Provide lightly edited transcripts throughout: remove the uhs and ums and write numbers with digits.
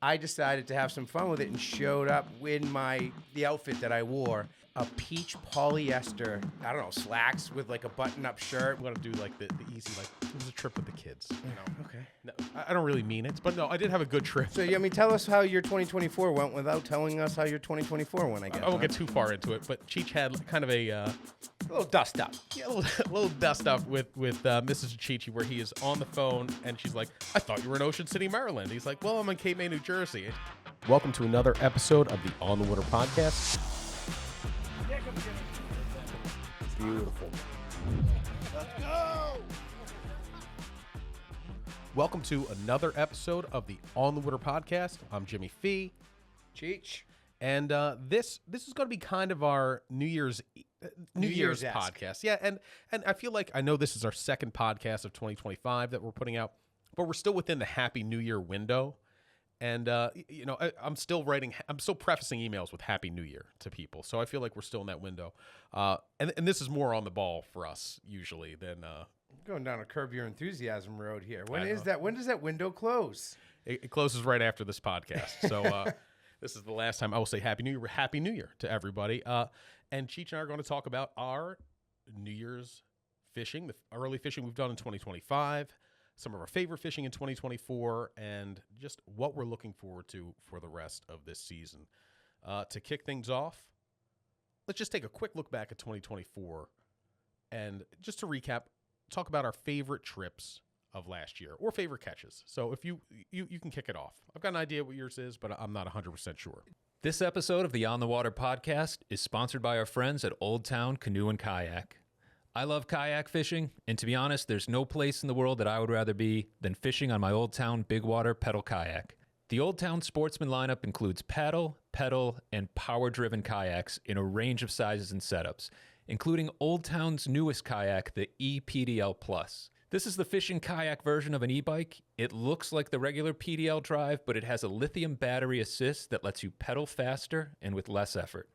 I decided to have some fun with it and showed up in the outfit that I wore. A peach polyester, I don't know, slacks with like a button-up shirt. I'm gonna do like the easy, like it was a trip with the kids. You know. Okay. No, I don't really mean it, but no, I did have a good trip. So, tell us how your 2024 went without telling us how your 2024 went, I guess. I won't get too far into it, but Cheech had kind of a little dust up. Yeah, a little dust up with Mrs. Cheech, where he is on the phone and she's like, "I thought you were in Ocean City, Maryland." He's like, "Well, I'm in Cape May, New Jersey." Welcome to another episode of the On the Water podcast. Beautiful. Let's go! Welcome to another episode of the On the Water podcast. I'm Jimmy Fee. Cheech. And this is going to be kind of our New Year's podcast. Yeah, and I feel like I know this is our second podcast of 2025 that we're putting out, but we're still within the Happy New Year window. And, I'm still prefacing emails with Happy New Year to people. So I feel like we're still in that window. And this is more on the ball for us usually than... Going down a Curb Your Enthusiasm road here. When does that window close? It closes right after this podcast. So this is the last time I will say Happy New Year to everybody. And Cheech and I are going to talk about our New Year's fishing, the early fishing we've done in 2025, some of our favorite fishing in 2024, and just what we're looking forward to for the rest of this season. To kick things off, let's just take a quick look back at 2024, and just to recap, talk about our favorite trips of last year or favorite catches. So if you can kick it off. I've got an idea what yours is, but I'm not 100% sure. This episode of the On the Water podcast is sponsored by our friends at Old Town Canoe and Kayak. I love kayak fishing, and to be honest, there's no place in the world that I would rather be than fishing on my Old Town Big Water pedal kayak. The Old Town Sportsman lineup includes paddle, pedal, and power-driven kayaks in a range of sizes and setups, including Old Town's newest kayak, the ePDL Plus. This is the fishing kayak version of an e-bike. It looks like the regular PDL drive, but it has a lithium battery assist that lets you pedal faster and with less effort.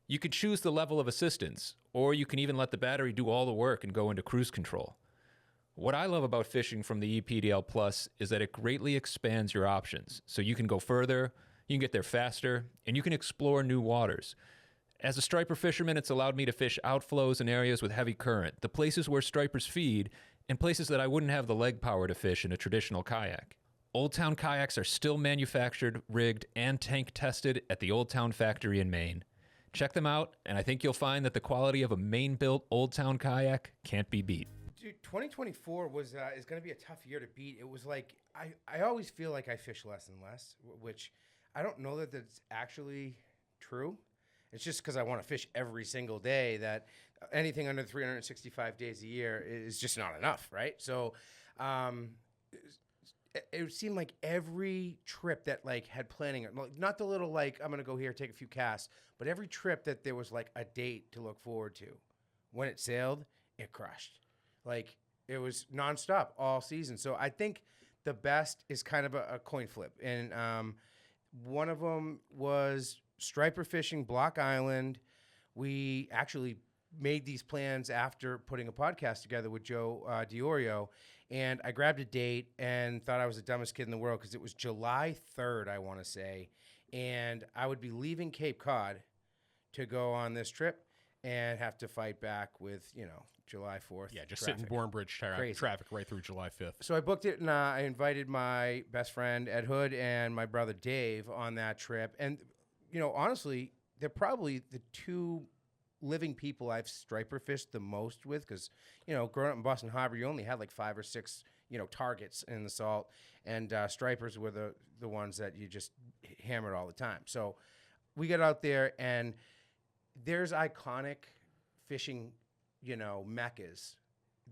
You could choose the level of assistance, or you can even let the battery do all the work and go into cruise control. What I love about fishing from the ePDL Plus is that it greatly expands your options, so you can go further, you can get there faster, and you can explore new waters. As a striper fisherman, it's allowed me to fish outflows in areas with heavy current, the places where stripers feed, and places that I wouldn't have the leg power to fish in a traditional kayak. Old Town kayaks are still manufactured, rigged, and tank tested at the Old Town factory in Maine. Check them out, and I think you'll find that the quality of a Maine-built Old Town kayak can't be beat. Dude, 2024 is going to be a tough year to beat. It was like, I always feel like I fish less and less, which I don't know that that's actually true. It's just because I want to fish every single day that anything under 365 days a year is just not enough, right? So it seemed like every trip that like had planning, not the little like I'm going to go here, take a few casts, but every trip that there was like a date to look forward to. When it sailed, it crushed. Like it was nonstop all season. So I think the best is kind of a coin flip. And one of them was striper fishing Block Island. We actually made these plans after putting a podcast together with Joe Diorio, and I grabbed a date and thought I was the dumbest kid in the world because it was July 3rd, I want to say, and I would be leaving Cape Cod to go on this trip and have to fight back with, July 4th. Yeah, just traffic. sit in Bournebridge traffic right through July 5th. So I booked it, and I invited my best friend, Ed Hood, and my brother, Dave, on that trip. And, honestly, they're probably the two living people I've striper fished the most with because, growing up in Boston Harbor, you only had like 5 or 6, targets in the salt, and stripers were the ones that you just hammered all the time. So we got out there, and there's iconic fishing, meccas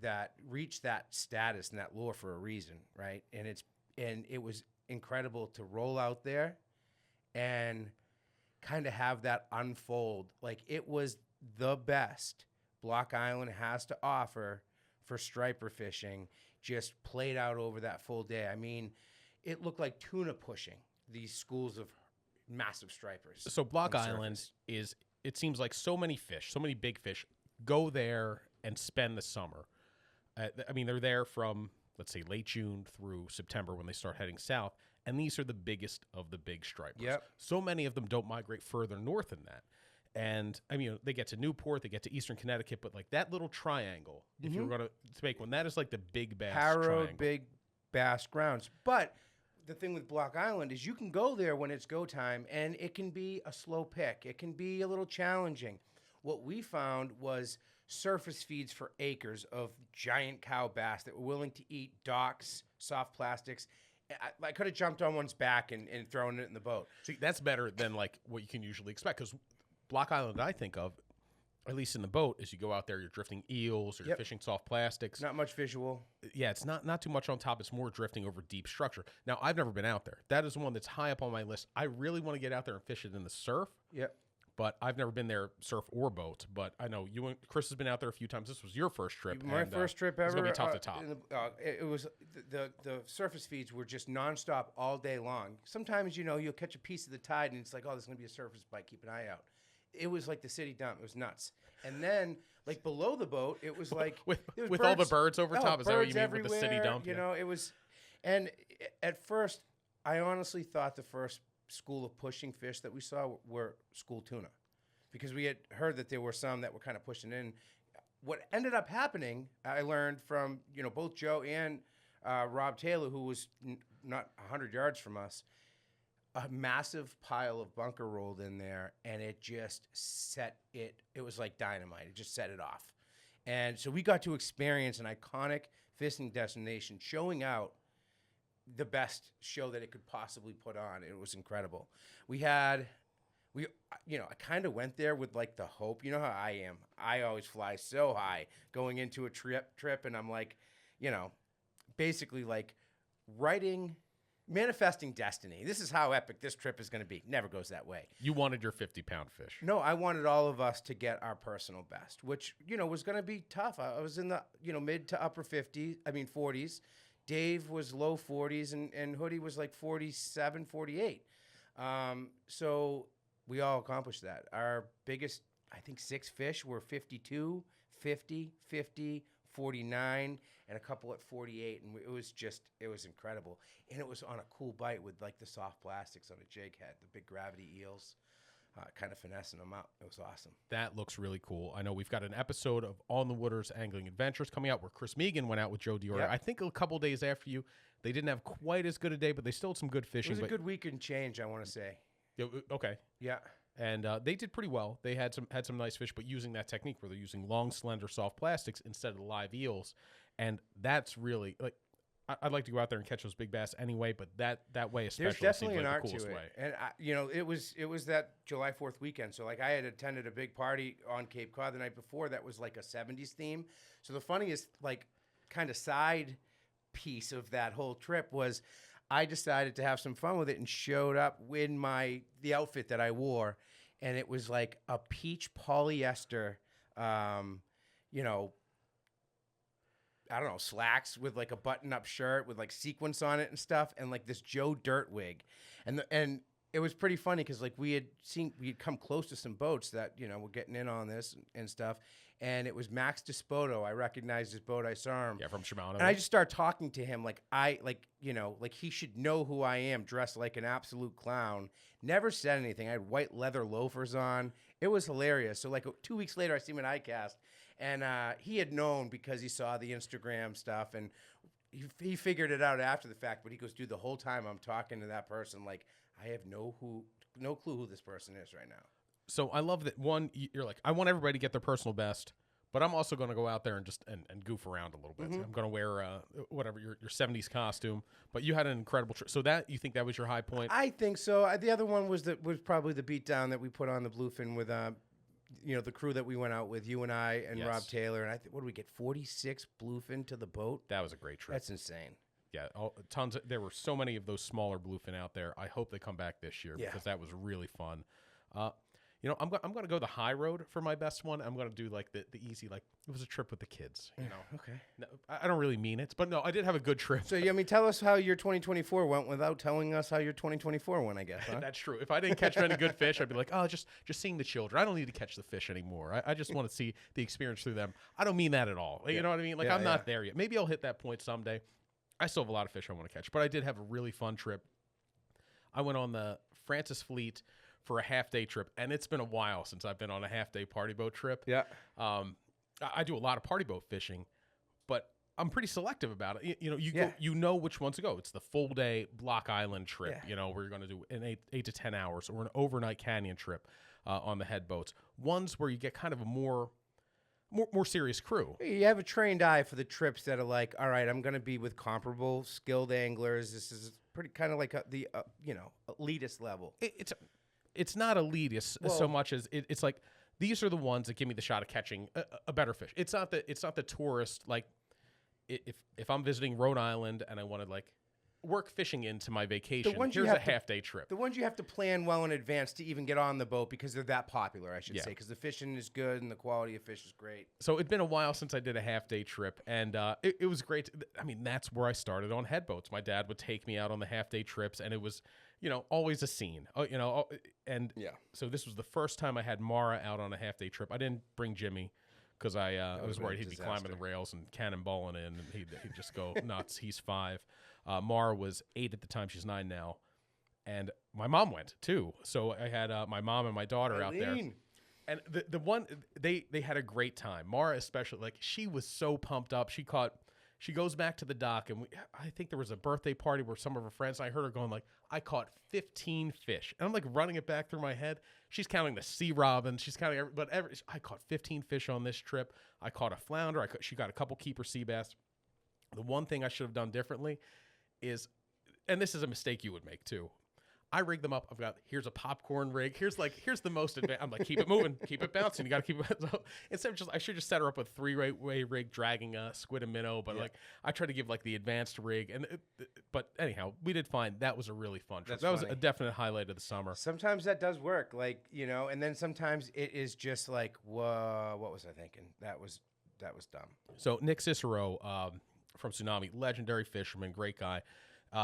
that reach that status and that lure for a reason, right? And it was incredible to roll out there and kind of have that unfold. Like it was the best Block Island has to offer for striper fishing, just played out over that full day. I mean, it looked like tuna pushing these schools of massive stripers. So Block Island is, it seems like so many fish, so many big fish go there and spend the summer. They're there from, let's say, late June through September when they start heading south. And these are the biggest of the big stripers. Yep. So many of them don't migrate further north than that. And I mean, they get to Newport, they get to Eastern Connecticut, but like that little triangle, if you were going to make one, that is like the big bass Harrow, triangle. big bass grounds. But the thing with Block Island is you can go there when it's go time, and it can be a slow pick. It can be a little challenging. What we found was surface feeds for acres of giant cow bass that were willing to eat docks, soft plastics. I could have jumped on one's back and thrown it in the boat. See, that's better than like what you can usually expect, because Block Island, I think of, at least in the boat, is you go out there, you're drifting eels, or you're fishing soft plastics. Not much visual. Yeah, it's not too much on top. It's more drifting over deep structure. Now, I've never been out there. That is one that's high up on my list. I really want to get out there and fish it in the surf. Yep. But I've never been there, surf or boat. But I know you and Chris has been out there a few times. This was your first trip. My first trip ever. It's gonna be tough to top. It was the surface feeds were just nonstop all day long. Sometimes you'll catch a piece of the tide and it's like, oh, there's gonna be a surface bite. Keep an eye out. It was like the city dump. It was nuts. And then like below the boat, it was like with all the birds over top. Is that what you mean everywhere, with the city dump? It was. And at first, I honestly thought the first school of pushing fish that we saw were school tuna, because we had heard that there were some that were kind of pushing in. What ended up happening, I learned from both Joe and Rob Taylor, who was not 100 yards from us. A massive pile of bunker rolled in there, and it just set it. It was like dynamite. It just set it off. And so we got to experience an iconic fishing destination showing out the best show that it could possibly put on. It was incredible. I kind of went there with like the hope. You know how I am. I always fly so high going into a trip, and I'm like, basically like manifesting destiny. This is how epic this trip is going to be. Never goes that way. You wanted your 50-pound fish. No, I wanted all of us to get our personal best, which, was going to be tough. I was in the, mid to upper 40s. Dave was low 40s, and Hoodie was like 47, 48. So we all accomplished that. Our biggest, I think, 6 fish were 52, 50, 50, 49, and a couple at 48, and it was incredible. And it was on a cool bite with like the soft plastics on a jig head, the big gravity eels, kind of finessing them out. It was awesome. That looks really cool. I know we've got an episode of On the Waters Angling Adventures coming out where Chris Megan went out with Joe Dior. Yep. I think a couple days after you. They didn't have quite as good a day, but they still had some good fishing. It was a good week and change, I want to say. Okay. Yeah. And they did pretty well. They had some nice fish, but using that technique where they're using long, slender, soft plastics instead of the live eels. And that's really like, I'd like to go out there and catch those big bass anyway, but that way especially there's definitely seems an like art the coolest to it. way. And it was that July 4th weekend. So like I had attended a big party on Cape Cod the night before that was like a 70s theme. So the funniest like kind of side piece of that whole trip was I decided to have some fun with it and showed up in the outfit that I wore, and it was like a peach polyester, I don't know, slacks with like a button-up shirt with like sequins on it and stuff, and like this Joe Dirt wig, and it was pretty funny because like we had come close to some boats that were getting in on this and stuff, and it was Max Despoto. I recognized his boat. I saw him. Yeah, from Shimano. And I just started talking to him like he should know who I am, dressed like an absolute clown. Never said anything. I had white leather loafers on. It was hilarious. So like 2 weeks later, I see him at ICAST, and he had known because he saw the Instagram stuff, and he figured it out after the fact. But he goes, dude, the whole time I'm talking to that person, like I have no clue who this person is right now. So I love that, one, you're like, I want everybody to get their personal best, but I'm also going to go out there and just and goof around a little bit. Mm-hmm. I'm going to wear whatever your 70s costume, but you had an incredible trip. So you think that was your high point? I think so. The other one was probably the beatdown that we put on the Bluefin with the crew that we went out with, you and I and Yes. Rob Taylor, and what did we get? 46 Bluefin to the boat. That was a great trip. That's insane. Yeah, tons. There were so many of those smaller bluefin out there. I hope they come back this year because that was really fun. I'm going to go the high road for my best one. I'm going to do like the easy, like it was a trip with the kids. Okay. No, I don't really mean it, but no, I did have a good trip. So tell us how your 2024 went without telling us how your 2024 went. I guess. Huh? That's true. If I didn't catch any good fish, I'd be like, oh, just seeing the children. I don't need to catch the fish anymore. I just want to see the experience through them. I don't mean that at all. You know what I mean? Like I'm not there yet. Maybe I'll hit that point someday. I still have a lot of fish I want to catch, but I did have a really fun trip. I went on the Francis Fleet for a half-day trip, and it's been a while since I've been on a half-day party boat trip. Yeah. I do a lot of party boat fishing, but I'm pretty selective about it. You know, Yeah. go, you know which ones to go. It's the full-day Block Island trip, Yeah. you know, where you're going to do an 8 to 10 hours, or an overnight canyon trip on the head boats. Ones where you get kind of a more serious crew. You have a trained eye for the trips that are like, all right, I'm going to be with comparable skilled anglers. This is pretty kind of like the elitist level. It's not elitist so Well- much as it's like these are the ones that give me the shot of catching a better fish. It's not the tourist, like if I'm visiting Rhode Island and I want to like work fishing into my vacation, ones you here's a have to- half-day trip. The ones you have to plan well in advance to even get on the boat because they're that popular, I should Yeah. say, because the fishing is good and the quality of fish is great. So it'd been a while since I did a half-day trip, and it was great. I mean, that's where I started on head boats. My dad would take me out on the half-day trips, and it was, always a scene. And Yeah. so this was the first time I had Mara out on a half-day trip. I didn't bring Jimmy because I was would've been worried a he'd be climbing the disaster. rails and cannonballing in, and he'd just go nuts. He's 5. Mara was 8 at the time. She's 9 now. And my mom went, too. So I had my mom and my daughter out there. Eileen. And the one they had a great time. Mara especially, like she was so pumped up. She goes back to the dock, and I think there was a birthday party where some of her friends. I heard her going like, "I caught 15 fish," and I'm like running it back through my head. She's counting the sea robin. She's counting I caught 15 fish on this trip. I caught a flounder. She got a couple keeper sea bass. The one thing I should have done differently is, and this is a mistake you would make too. I rigged them up. I've got, here's a popcorn rig. Here's the most advanced. I'm like, keep it moving, keep it bouncing. You got to keep it. So instead of I should just set her up with 3-way rig dragging a squid and minnow. But like, I tried to give like the advanced rig. But anyhow, we did fine. That was a really fun trip. That's That was funny. a definite highlight of the summer. Sometimes that does work, and then sometimes it is just like, whoa, what was I thinking? That was dumb. So Nick Cicero from Tsunami, legendary fisherman, great guy.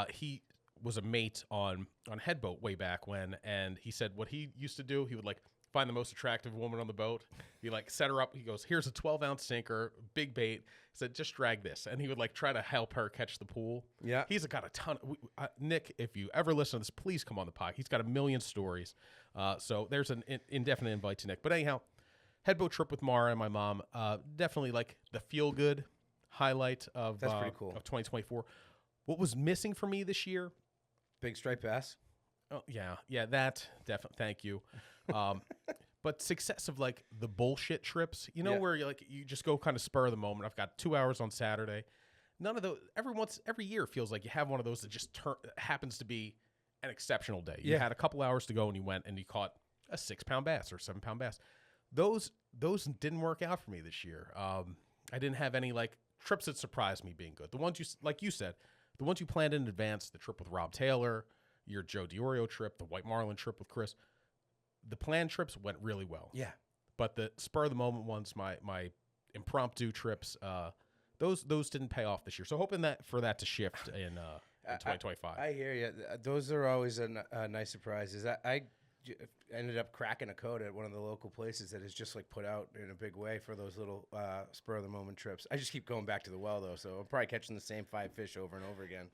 He was a mate on Headboat way back when, and he said what he used to do, he would like find the most attractive woman on the boat. He like set her up. He goes, here's a 12-ounce sinker, big bait. He said, just drag this. And he would like try to help her catch the pool. Yeah. He's got a ton. Nick, if you ever listen to this, please come on the pod. He's got a million stories. So there's an indefinite invite to Nick. But anyhow, Headboat trip with Mara and my mom, definitely like the feel-good highlight of, That's pretty cool. of 2024. What was missing for me this year? Big striped bass. Oh yeah, that definitely. Thank you. But success of like the bullshit trips, Yeah. where you just go kind of spur of the moment. I've got 2 hours on Saturday. None of those. Every year feels like you have one of those that just happens to be an exceptional day. You Yeah. had a couple hours to go and you went and you caught a 6-pound bass or 7-pound bass. Those didn't work out for me this year. I didn't have any like trips that surprised me being good. The ones you said. The ones you planned in advance, the trip with Rob Taylor, your Joe DiOrio trip, the White Marlin trip with Chris, the planned trips went really well. Yeah. But the spur of the moment ones, my impromptu trips, those didn't pay off this year. So hoping for that to shift in 2025. I hear you. Those are always nice surprises. I ended up cracking a code at one of the local places that is just like put out in a big way for those little spur of the moment trips. I just keep going back to the well though, so I'm probably catching the same 5 fish over and over again.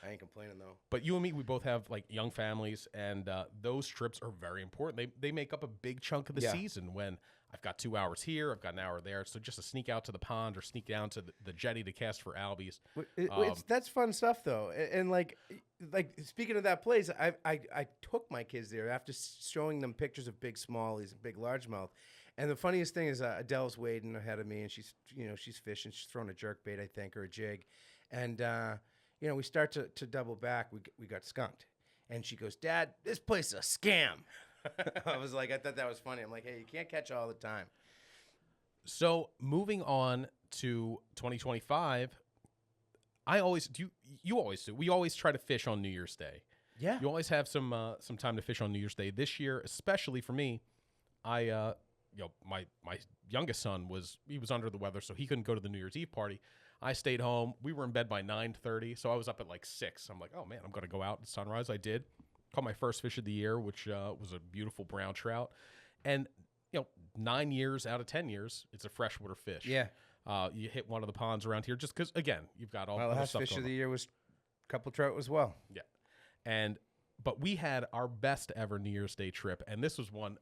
I ain't complaining though. But you and me, we both have like young families, and those trips are very important. They make up a big chunk of the Yeah. season when I've got 2 hours here, I've got an hour there. So just to sneak out to the pond or sneak down to the jetty to cast for albies. That's fun stuff though, and like speaking of that place, I took my kids there after showing them pictures of big smallies and big largemouth, and the funniest thing is Adele's wading ahead of me, and she's fishing, she's throwing a jerk bait I think or a jig, and we start to double back, we got skunked, and she goes, "Dad, this place is a scam." I thought that was funny. I'm like, hey, you can't catch all the time. So moving on to 2025, I always do. You always do. We always try to fish on New Year's Day. Yeah. You always have some time to fish on New Year's Day. This year, especially for me, my youngest son was under the weather, so he couldn't go to the New Year's Eve party. I stayed home. We were in bed by 9:30, so I was up at like 6. I'm like, oh man, I'm gonna go out at sunrise. I did. Caught my first fish of the year, which was a beautiful brown trout, and 9 years out of 10 years, it's a freshwater fish. Yeah. You hit one of the ponds around here just because, again, you've got all My the last stuff fish going of the on. year was a couple trout as well. Yeah. And But we had our best ever New Year's Day trip, and this was one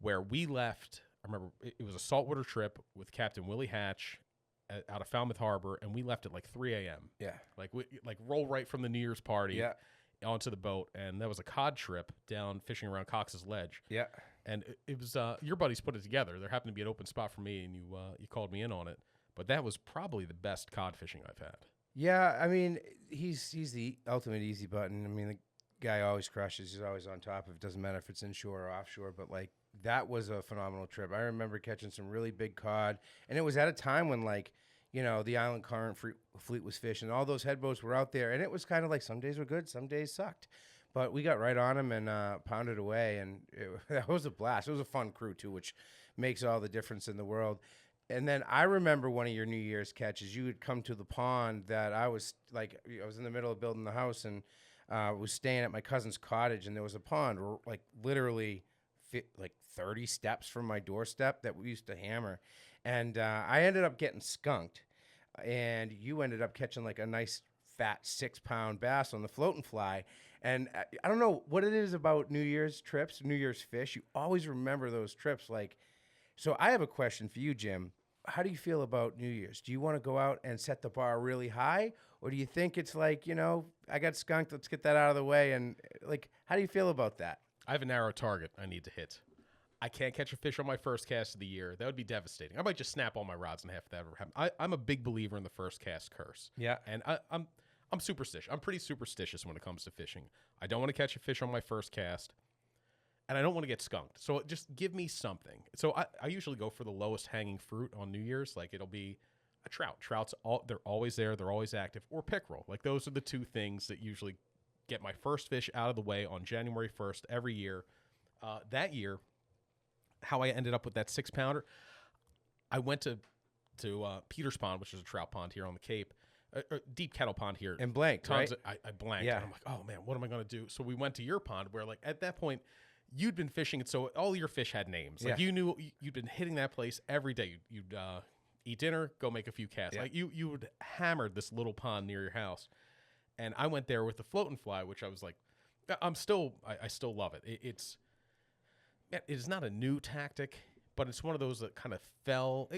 where we left. I remember it was a saltwater trip with Captain Willie Hatch out of Falmouth Harbor, and we left at like 3 a.m. Yeah. Like we roll right from the New Year's party Yeah. onto the boat, and that was a cod trip down fishing around Cox's Ledge. Yeah. And it was your buddies put it together. There happened to be an open spot for me, and you called me in on it. But that was probably the best cod fishing I've had. Yeah, I mean, he's the ultimate easy button. I mean, the guy always crushes. He's always on top of it. Doesn't matter if it's inshore or offshore, but like that was a phenomenal trip. I remember catching some really big cod, and it was at a time when like, you know, the Island Current fleet was fishing. All those headboats were out there, and it was kind of like some days were good, some days sucked. But we got right on them and pounded away, and that was a blast. It was a fun crew, too, which makes all the difference in the world. And then I remember one of your New Year's catches. You had come to the pond that I was in the middle of building the house and was staying at my cousin's cottage, and there was a pond like literally like 30 steps from my doorstep that we used to hammer. And I ended up getting skunked, and you ended up catching like a nice fat 6-pound bass on the floating fly. And I don't know what it is about New Year's trips, New Year's fish. You always remember those trips. Like, so I have a question for you, Jim. How do you feel about New Year's? Do you want to go out and set the bar really high? Or do you think it's like, you know, I got skunked, let's get that out of the way? And like, how do you feel about that? I have a narrow target I need to hit. I can't catch a fish on my first cast of the year. That would be devastating. I might just snap all my rods in half if that ever happened. I'm a big believer in the first cast curse. Yeah. And I'm superstitious. I'm pretty superstitious when it comes to fishing. I don't want to catch a fish on my first cast, and I don't want to get skunked. So just give me something. So I usually go for the lowest hanging fruit on New Year's. Like it'll be a trout. They're always there. They're always active. Or pickerel. Like those are the two things that usually get my first fish out of the way on January 1st every year. That year, how I ended up with that 6-pounder, I went to Peters Pond, which is a trout pond here on the Cape. Deep kettle pond here. And blanked, right? I blanked. Yeah. And I'm like, oh, man, what am I going to do? So we went to your pond where, like, at that point, you'd been fishing, and so all your fish had names. Like, you knew you'd been hitting that place every day. You'd eat dinner, go make a few casts. Yeah. Like, you would hammer this little pond near your house. And I went there with the float and fly, which I was like, I still love it. It is not a new tactic, but it's one of those that kind of fell.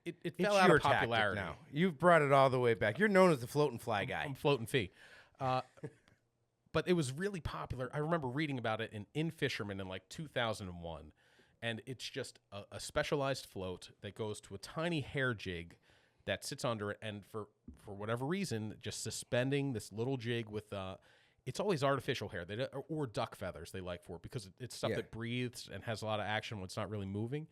It fell out of popularity now. You've brought it all the way back. You're known as the float and fly guy. I'm floating fee. But it was really popular. I remember reading about it in Fisherman in like 2001. And it's just a specialized float that goes to a tiny hair jig that sits under it. And for whatever reason, just suspending this little jig with it's always artificial hair or duck feathers they like for it because it's stuff that breathes and has a lot of action when it's not really moving.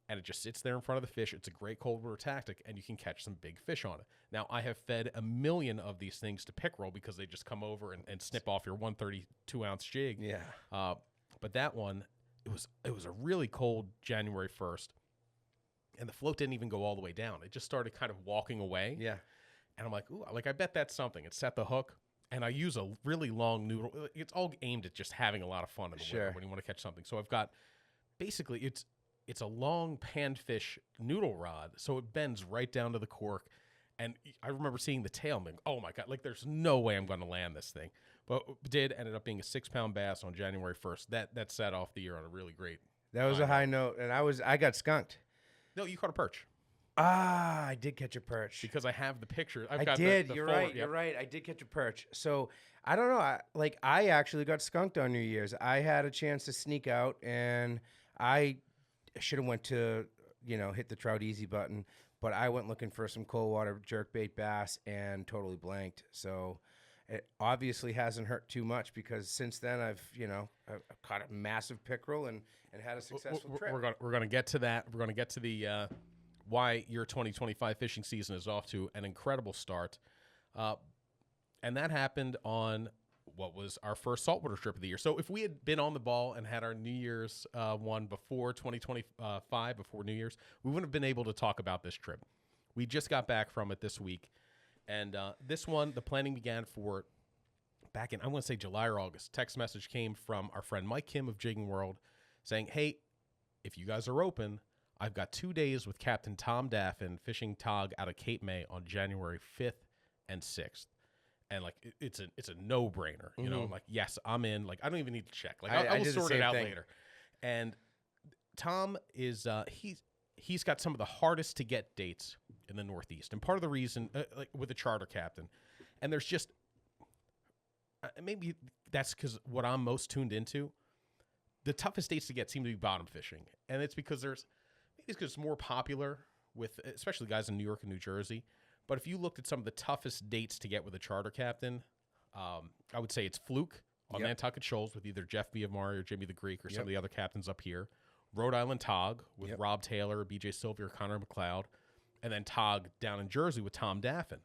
And it just sits there in front of the fish. It's a great cold water tactic, and you can catch some big fish on it. Now, I have fed a million of these things to pickerel because they just come over and snip off your 132-ounce jig. Yeah. But that one, it was a really cold January 1st, and the float didn't even go all the way down. It just started kind of walking away. Yeah. And I'm like, ooh, I bet that's something. It set the hook, and I use a really long noodle. It's all aimed at just having a lot of fun in the winter when you want to catch something. So I've got basically it's a long panfish noodle rod, so it bends right down to the cork. And I remember seeing the tail and being, oh my God, like there's no way I'm going to land this thing. But ended up being a 6-pound bass on January 1st. That set off the year on a really great. That was a high note, and I got skunked. No, you caught a perch. I did catch a perch. Because I have the picture. I did. You're right. You're right. I did catch a perch. So I don't know. I actually got skunked on New Year's. I had a chance to sneak out, and I should have went to, hit the trout easy button, but I went looking for some cold water jerkbait bass and totally blanked. So it obviously hasn't hurt too much because since then I've caught a massive pickerel and had a successful trip. We're going to get to that. We're going to get to the why your 2025 fishing season is off to an incredible start. And that happened on what was our first saltwater trip of the year. So if we had been on the ball and had our New Year's one before 2025, before New Year's, we wouldn't have been able to talk about this trip. We just got back from it this week. And this one, the planning began for back in, I want to say July or August. Text message came from our friend Mike Kim of Jigging World saying, hey, if you guys are open, I've got 2 days with Captain Tom Daffin fishing Tautog out of Cape May on January 5th and 6th. and like it's a no brainer. You know, like yes, I'm in. Like I don't even need to check. Like I I will did the sort it same out thing. later. And Tom is he's got some of the hardest to get dates in the Northeast, and part of the reason, like with the charter captain, and there's just maybe that's because what I'm most tuned into. The toughest dates to get seem to be bottom fishing, and it's because it's more popular with especially guys in New York and New Jersey. But if you looked at some of the toughest dates to get with a charter captain, I would say it's Fluke on Nantucket Shoals with either Jeff Biamari or Jimmy the Greek or some of the other captains up here. Rhode Island Tog with Rob Taylor, BJ Sylvia, or Connor McLeod. And then Tog down in Jersey with Tom Daffin.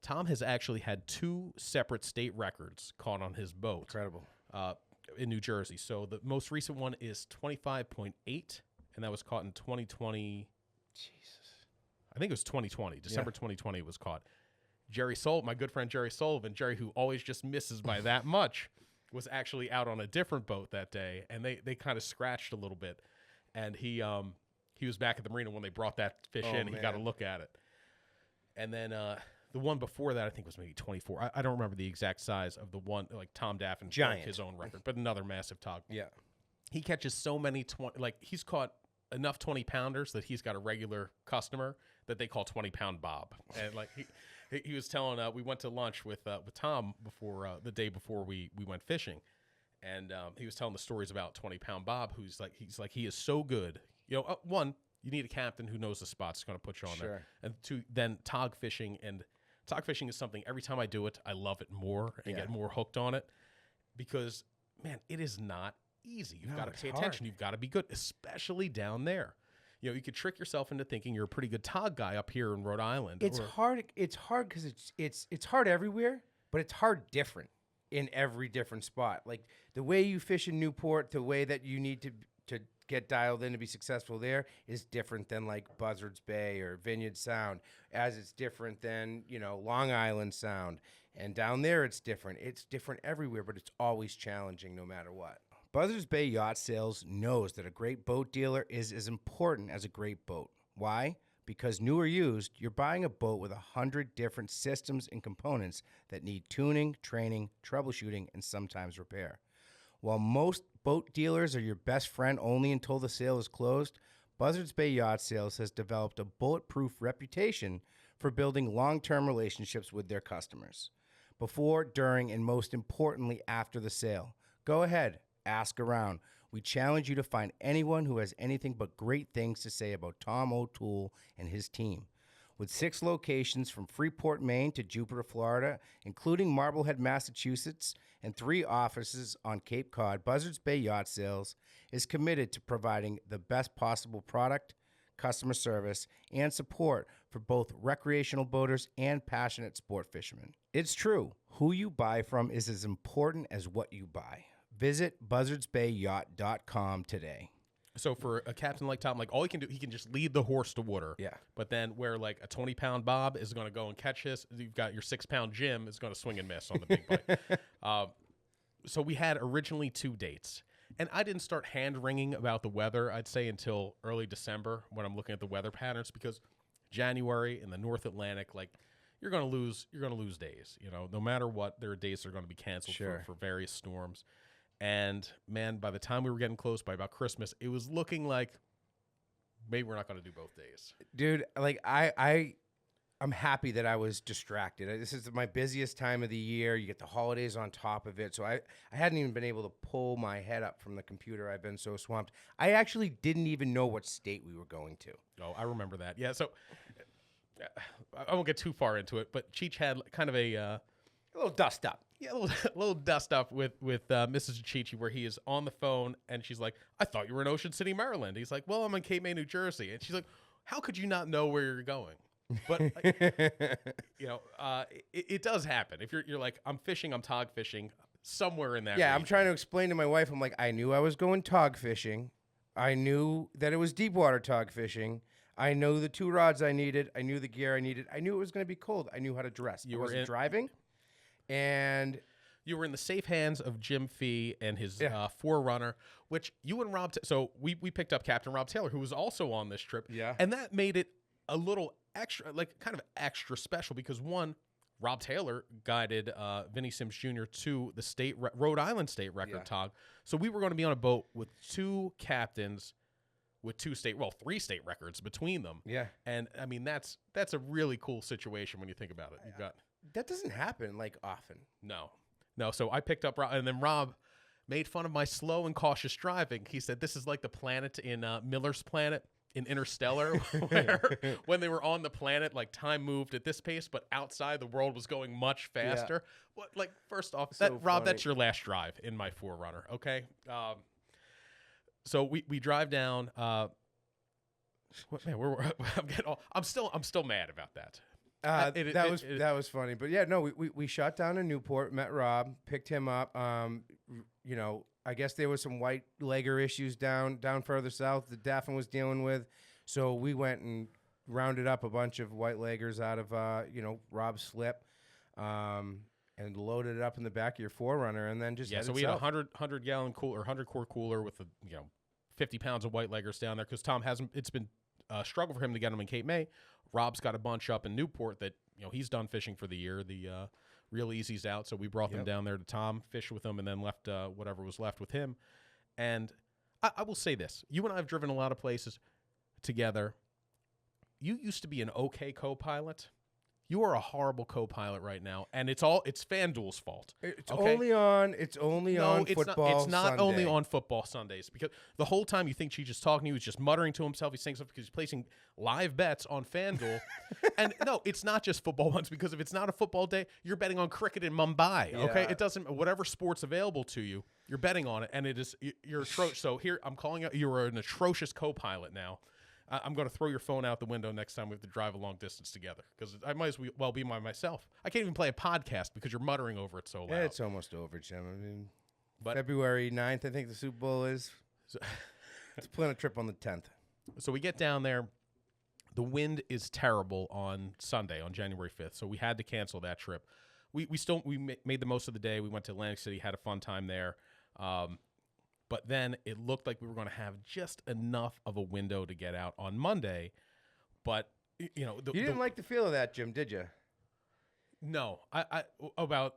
Tom has actually had 2 separate state records caught on his boat. Incredible. In New Jersey. So the most recent one is 25.8, and that was caught in 2020. Jesus. I think it was 2020. December 2020 it was caught. My good friend Jerry Sullivan, Jerry, who always just misses by that much, was actually out on a different boat that day, and they kind of scratched a little bit. And he was back at the marina when they brought that fish in. Man. He got a look at it. And then the one before that, I think, was maybe 24. I don't remember the exact size of the one, like Tom Daffin Giant. broke his own record, but another massive tog. Yeah. He catches so many, he's caught enough 20-pounders that he's got a regular customer that they call 20-pound Bob. And like he was telling, we went to lunch with Tom before the day before we went fishing. And he was telling the stories about 20-pound Bob, he is so good. You know, one, you need a captain who knows the spots, going to put you on there. And 2, then tog fishing. And tog fishing is something, every time I do it, I love it more and get more hooked on it because, man, it is not easy. You've got to pay attention. You've got to be good, especially down there. You know, you could trick yourself into thinking you're a pretty good tog guy up here in Rhode Island. It's hard. It's hard because it's hard everywhere, but it's hard different in every different spot. Like the way you fish in Newport, the way that you need to get dialed in to be successful there is different than like Buzzards Bay or Vineyard Sound, as it's different than, you know, Long Island Sound. And down there it's different. It's different everywhere, but it's always challenging no matter what. Buzzards Bay Yacht Sales knows that a great boat dealer is as important as a great boat. Why? Because new or used, you're buying a boat with 100 different systems and components that need tuning, training, troubleshooting, and sometimes repair. While most boat dealers are your best friend only until the sale is closed, Buzzards Bay Yacht Sales has developed a bulletproof reputation for building long-term relationships with their customers. Before, during, and most importantly, after the sale. Go ahead, ask around. We challenge you to find anyone who has anything but great things to say about Tom O'Toole and his team. With 6 locations from Freeport, Maine to Jupiter, Florida, including Marblehead, Massachusetts, and 3 offices on Cape Cod, Buzzards Bay Yacht Sales is committed to providing the best possible product, customer service, and support for both recreational boaters and passionate sport fishermen. It's true. Who you buy from is as important as what you buy. Visit buzzardsbayyacht.com today. So for a captain like Tom, like all he can do, he can just lead the horse to water. Yeah. But then where like a 20-pound Bob is going to go and catch his, you've got your 6-pound Jim is going to swing and miss on the big bite. So we had originally 2 dates. And I didn't start hand-wringing about the weather, I'd say, until early December when I'm looking at the weather patterns, because January in the North Atlantic, like you're going to lose days. You know, no matter what, there are days that are going to be canceled for various storms. And man, by the time we were getting close, by about Christmas, it was looking like maybe we're not going to do both days. Dude, like I'm happy that I was distracted. This is my busiest time of the year. You get the holidays on top of it. So I hadn't even been able to pull my head up from the computer. I've been so swamped. I actually didn't even know what state we were going to. Oh, I remember that. Yeah, so I won't get too far into it, but Cheech had kind of a little dust up. Yeah, a little dust up with Mrs. Cheech, where he is on the phone, and she's like, I thought you were in Ocean City, Maryland. He's like, well, I'm in Cape May, New Jersey. And she's like, how could you not know where you're going? But, you know, it does happen. If you're like, I'm fishing, I'm tog fishing, somewhere in that region. I'm trying to explain to my wife, I'm like, I knew I was going tog fishing. I knew that it was deep water tog fishing. I know the 2 rods I needed. I knew the gear I needed. I knew it was going to be cold. I knew how to dress. I wasn't driving. And you were in the safe hands of Jim Fee and his Forerunner, which you and Rob. So we picked up Captain Rob Taylor, who was also on this trip. Yeah. And that made it a little extra, like kind of extra special, because one, Rob Taylor guided Vinnie Sims Jr. to the Rhode Island state record, Tog. So we were going to be on a boat with two captains with three state records between them. Yeah. And I mean, that's a really cool situation when you think about it. You've got that doesn't happen like often. No. So I picked up Rob, and then Rob made fun of my slow and cautious driving. He said, this is like the planet in Miller's Planet in Interstellar, where when they were on the planet, like time moved at this pace, but outside the world was going much faster. What, like, first off, Rob, that's your last drive in my 4Runner, okay? So we drive down. I'm still mad about that. That was funny, but yeah, no, we shot down in Newport, met Rob, picked him up. You know, I guess there was some white legger issues down further south that Daffin was dealing with, so we went and rounded up a bunch of white leggers out of Rob's slip, and loaded it up in the back of your 4Runner, and then just so we had a 100 gallon cooler, 100 quart cooler with 50 pounds of white leggers down there because Tom it's been a struggle for him to get them in Cape May. Rob's got a bunch up in Newport that he's done fishing for the year. The Real Easy's out, so we brought them down there to Tom, fish with him, and then left whatever was left with him. And I will say this: you and I have driven a lot of places together. You used to be an okay co-pilot. You are a horrible co-pilot right now, and it's FanDuel's fault. It's okay? only on football. It's not Sunday. only on football Sundays, because the whole time you think Cheech is talking to you, he's just muttering to himself. He's saying stuff because he's placing live bets on FanDuel. And no, it's not just football ones, because if it's not a football day, you're betting on cricket in Mumbai. Okay, it doesn't, whatever sport's available to you, you're betting on it, and you're atrocious. So here I'm calling out, you're an atrocious co-pilot now. I'm going to throw your phone out the window next time we have to drive a long distance together, because I might as well be myself. I can't even play a podcast because you're muttering over it so loud. Yeah, it's almost over, Jim. I mean, February 9th, I think the Super Bowl is. Let's plan a trip on the 10th. So we get down there. The wind is terrible on Sunday, on January 5th, so we had to cancel that trip. We made the most of the day. We went to Atlantic City, had a fun time there. But then it looked like we were going to have just enough of a window to get out on Monday. But, you didn't like the feel of that, Jim, did you? No. About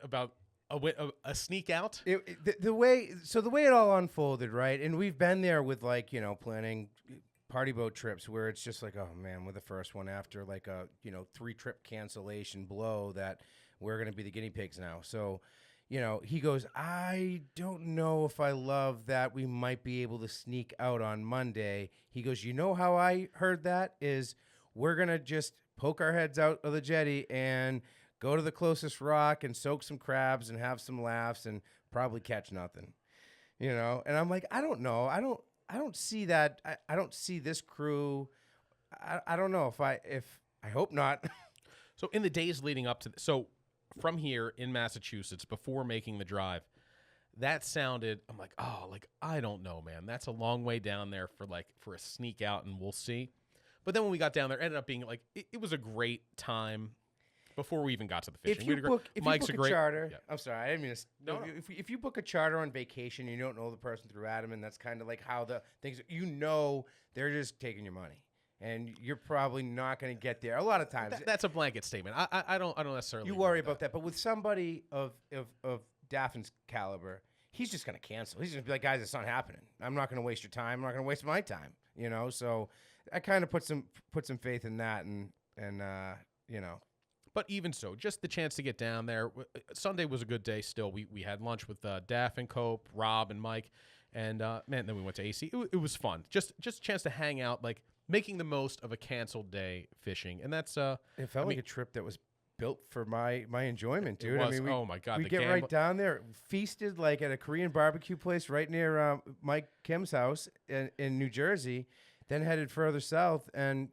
a sneak out? The way it all unfolded, right? And we've been there with, planning party boat trips where it's just like, oh, man, we're the first one after, like, a, 3-trip cancellation blow that we're going to be the guinea pigs now. So... he goes, I don't know if I love that we might be able to sneak out on Monday. He goes, how I heard that is we're going to just poke our heads out of the jetty and go to the closest rock and soak some crabs and have some laughs and probably catch nothing, And I'm like, I don't know. I don't see that. I don't see this crew. I don't know if I hope not. So in the days leading up to from here in Massachusetts, before making the drive, that sounded, I'm like, I don't know, man. That's a long way down there for a sneak out, and we'll see. But then when we got down there, it ended up being it was a great time before we even got to the fishing. If you book a charter, yeah. I'm sorry, I didn't mean to. No. If you book a charter on vacation, you don't know the person through Adam, and that's kind of like how the things, they're just taking your money. And you're probably not going to get there. A lot of times, that's a blanket statement. I don't necessarily. You worry about that, but with somebody of Daffin's caliber, he's just going to cancel. He's going to be like, guys, it's not happening. I'm not going to waste your time. I'm not going to waste my time. So I kind of put some faith in that, and. But even so, just the chance to get down there. Sunday was a good day. Still, we had lunch with Daffin, Cope, Rob, and Mike, and then we went to AC. It was fun. Just a chance to hang out, making the most of a canceled day fishing, and that's it felt like a trip that was built for my enjoyment, dude. It was. Oh my God, we get right down there, feasted like at a Korean barbecue place right near Mike Kim's house in New Jersey, then headed further south, and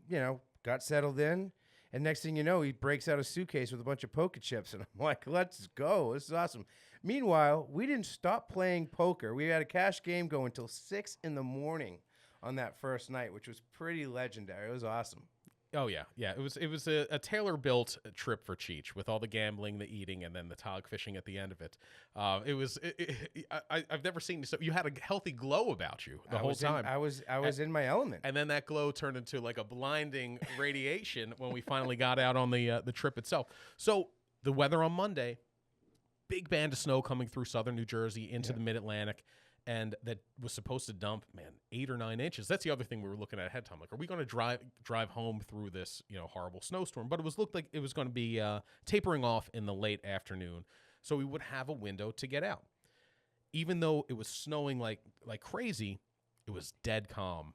got settled in. And next thing you know, he breaks out a suitcase with a bunch of poker chips, and I'm like, let's go, this is awesome. Meanwhile, we didn't stop playing poker. We had a cash game going until 6 a.m. on that first night, which was pretty legendary. It was awesome. Oh yeah. It was a tailor-built trip for Cheech, with all the gambling, the eating, and then the tog fishing at the end of it. I've never seen so. You had a healthy glow about you the whole time. I was in my element, and then that glow turned into like a blinding radiation when we finally got out on the trip itself. So the weather on Monday, big band of snow coming through southern New Jersey into the mid-Atlantic, and that was supposed to dump, 8 or 9 inches. That's the other thing we were looking at ahead of time. Like, are we going to drive home through this, horrible snowstorm? But it looked like it was going to be tapering off in the late afternoon, so we would have a window to get out. Even though it was snowing like crazy, it was dead calm.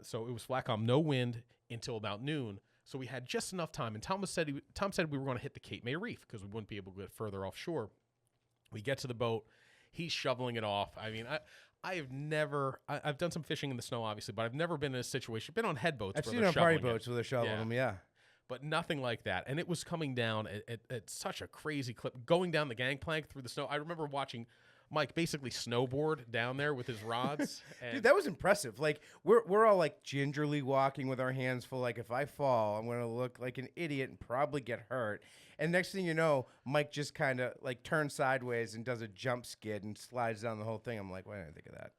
So it was flat calm, no wind until about noon. So we had just enough time. And Tom said we were going to hit the Cape May Reef because we wouldn't be able to get further offshore. We get to the boat. He's shoveling it off. I mean, I've done some fishing in the snow, obviously, but I've never been in a situation. Been on head boats. I've seen on party boats where they're shoveling them, yeah. But nothing like that. And it was coming down at such a crazy clip, going down the gangplank through the snow. I remember watching Mike basically snowboard down there with his rods. And dude, that was impressive. Like, we're all like gingerly walking with our hands full. Like, if I fall, I'm gonna look like an idiot and probably get hurt. And next thing you know, Mike just kind of like turns sideways and does a jump skid and slides down the whole thing. I'm like, why didn't I think of that?